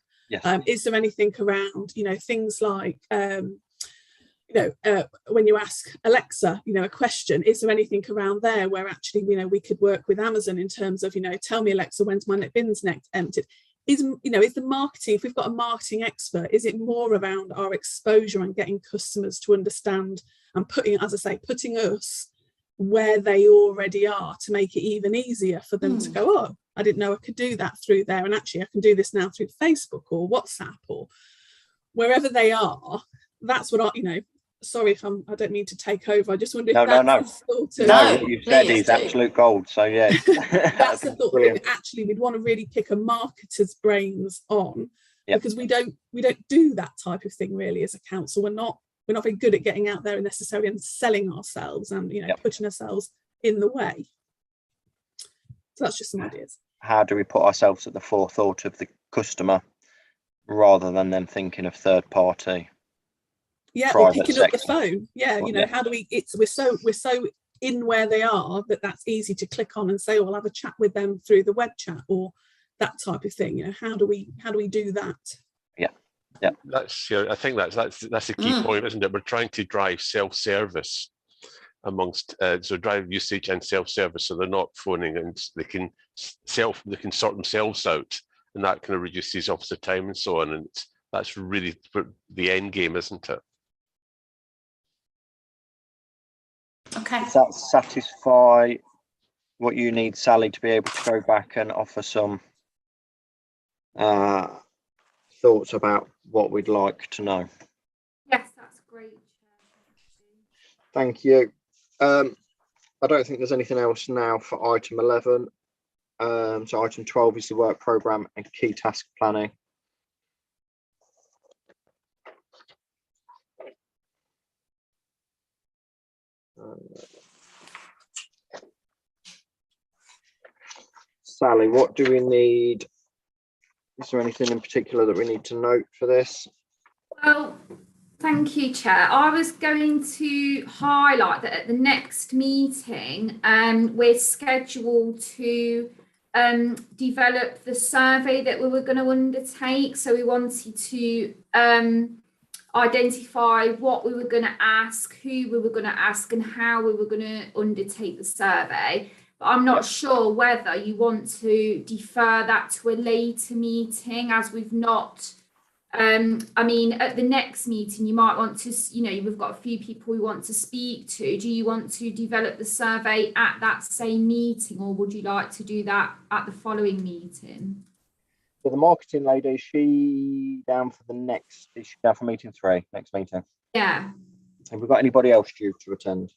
Is there anything around, you know, things like you know, when you ask Alexa, you know, a question, is there anything around there where actually, you know, we could work with Amazon in terms of, you know, tell me Alexa, when's my bin's next emptied? Is, you know, is the marketing, if we've got a marketing expert, is it more around our exposure and getting customers to understand and putting, as I say, putting us where they already are to make it even easier for them to go, oh, I didn't know I could do that through there, and actually I can do this now through Facebook or WhatsApp or wherever they are. That's what I, you know, sorry if I don't mean to take over. I just wonder if that's the sort of, what you've said is absolute gold. So yeah, that's the thought that actually we'd want to really pick a marketer's brains on, because we don't do that type of thing really as a council. We're not very good at getting out there necessarily and selling ourselves and, you know, putting ourselves in the way. So that's just some ideas. How do we put ourselves at the forethought of the customer rather than them thinking of third party? Or picking up the phone. You know, how do we, we're so in where they are that's easy to click on and say, oh, I'll have a chat with them through the web chat or that type of thing. You know, how do we do that? That's, I think that's a key point, isn't it? We're trying to drive self-service amongst so drive usage and self-service, so they're not phoning, and they can sort themselves out, and that kind of reduces officer time and so on, and that's really the end game, isn't it? Okay. Does that satisfy what you need, Sally, to be able to go back and offer some thoughts about what we'd like to know? Yes, that's great. Thank you. I don't think there's anything else now for item 11. So item 12 is the work programme and key task planning. Sally, what do we need? Is there anything in particular that we need to note for this? Well, thank you, Chair. I was going to highlight that at the next meeting, we're scheduled to develop the survey that we were going to undertake. So we wanted to identify what we were going to ask, who we were going to ask, and how we were going to undertake the survey. But I'm not sure whether you want to defer that to a later meeting, as we've not. I mean, at the next meeting, you might want to, you know, we've got a few people we want to speak to. Do you want to develop the survey at that same meeting, or would you like to do that at the following meeting? So the marketing lady, is she down for the next? Is she down for meeting 3, next meeting? Yeah. Have we got anybody else due to attend?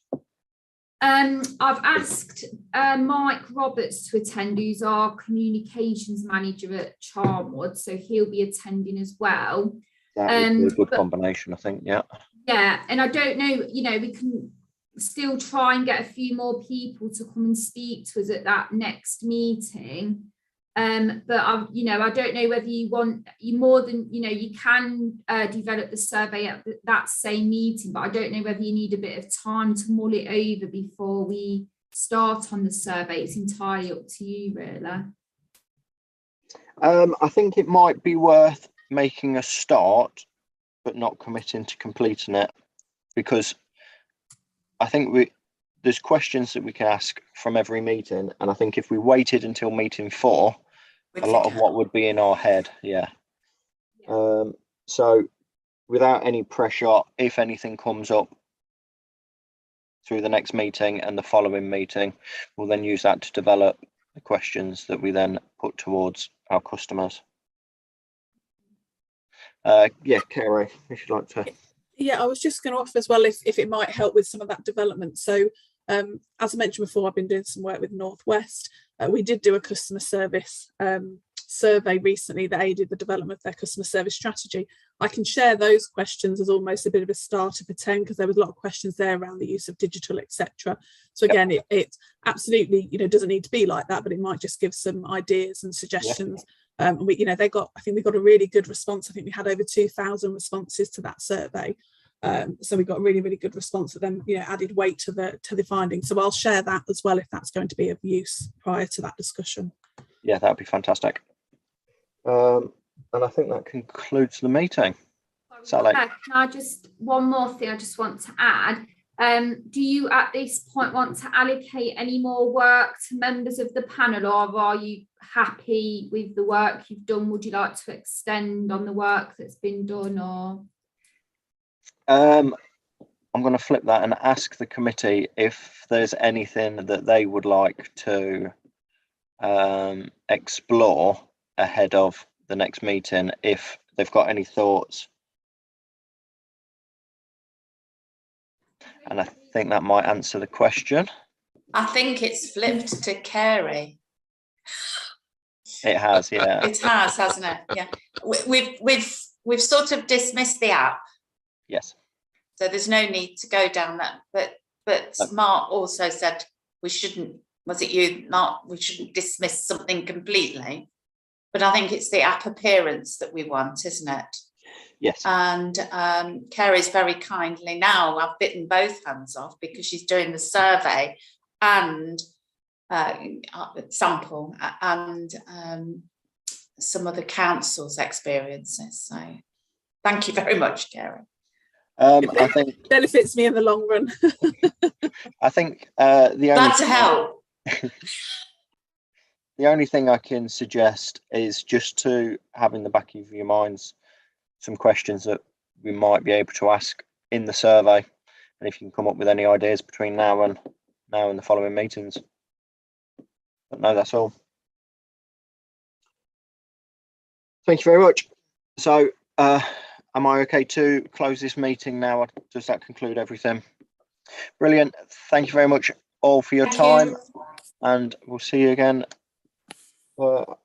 I've asked Mike Roberts to attend, who's our communications manager at Charnwood, so he'll be attending as well. That would be a good combination, I think. Yeah, and I don't know, you know, we can still try and get a few more people to come and speak to us at that next meeting. But you know, I don't know whether you want more than, you know, you can develop the survey at that same meeting, but I don't know whether you need a bit of time to mull it over before we start on the survey. It's entirely up to you, really. I think it might be worth making a start, but not committing to completing it, because I think there's questions that we can ask from every meeting, and I think if we waited until meeting 4, a lot of what would be in our head. So without any pressure, if anything comes up through the next meeting and the following meeting, we'll then use that to develop the questions that we then put towards our customers. Yeah, Kerry, if you'd like to. Yeah, I was just going to offer as well if it might help with some of that development. So as I mentioned before, I've been doing some work with Northwest. We did do a customer service survey recently that aided the development of their customer service strategy. I can share those questions as almost a bit of a starter for 10, because there was a lot of questions there around the use of digital, etc. So again, it absolutely, you know, doesn't need to be like that, but it might just give some ideas and suggestions. And we, you know, I think we got a really good response. I think we had over 2,000 responses to that survey. So we got a really, really good response that then, you know, added weight to the findings. So I'll share that as well if that's going to be of use prior to that discussion. Yeah, that'd be fantastic. And I think that concludes the meeting. Sally. Can I just, one more thing I just want to add. Do you at this point want to allocate any more work to members of the panel, or are you happy with the work you've done? Would you like to extend on the work that's been done, or? I'm going to flip that and ask the committee if there's anything that they would like to explore ahead of the next meeting, if they've got any thoughts. And I think that might answer the question. I think it's flipped to Kerry. It has, yeah. It has, hasn't it? Yeah. We've sort of dismissed the app. Yes. So there's no need to go down that. But Mark also said we shouldn't, was it you, Mark? We shouldn't dismiss something completely. But I think it's the app appearance that we want, isn't it? Yes. And Kerry's very kindly now, I've bitten both hands off because she's doing the survey and sample and some of the council's experiences. So thank you very much, Kerry. I think benefits me in the long run. I think the only glad to help. The only thing I can suggest is just to have in the back of your minds some questions that we might be able to ask in the survey, and if you can come up with any ideas between now and the following meetings. But no, that's all. Thank you very much. So am I okay to close this meeting now? Does that conclude everything? Brilliant. Thank you very much all for your time, and we'll see you again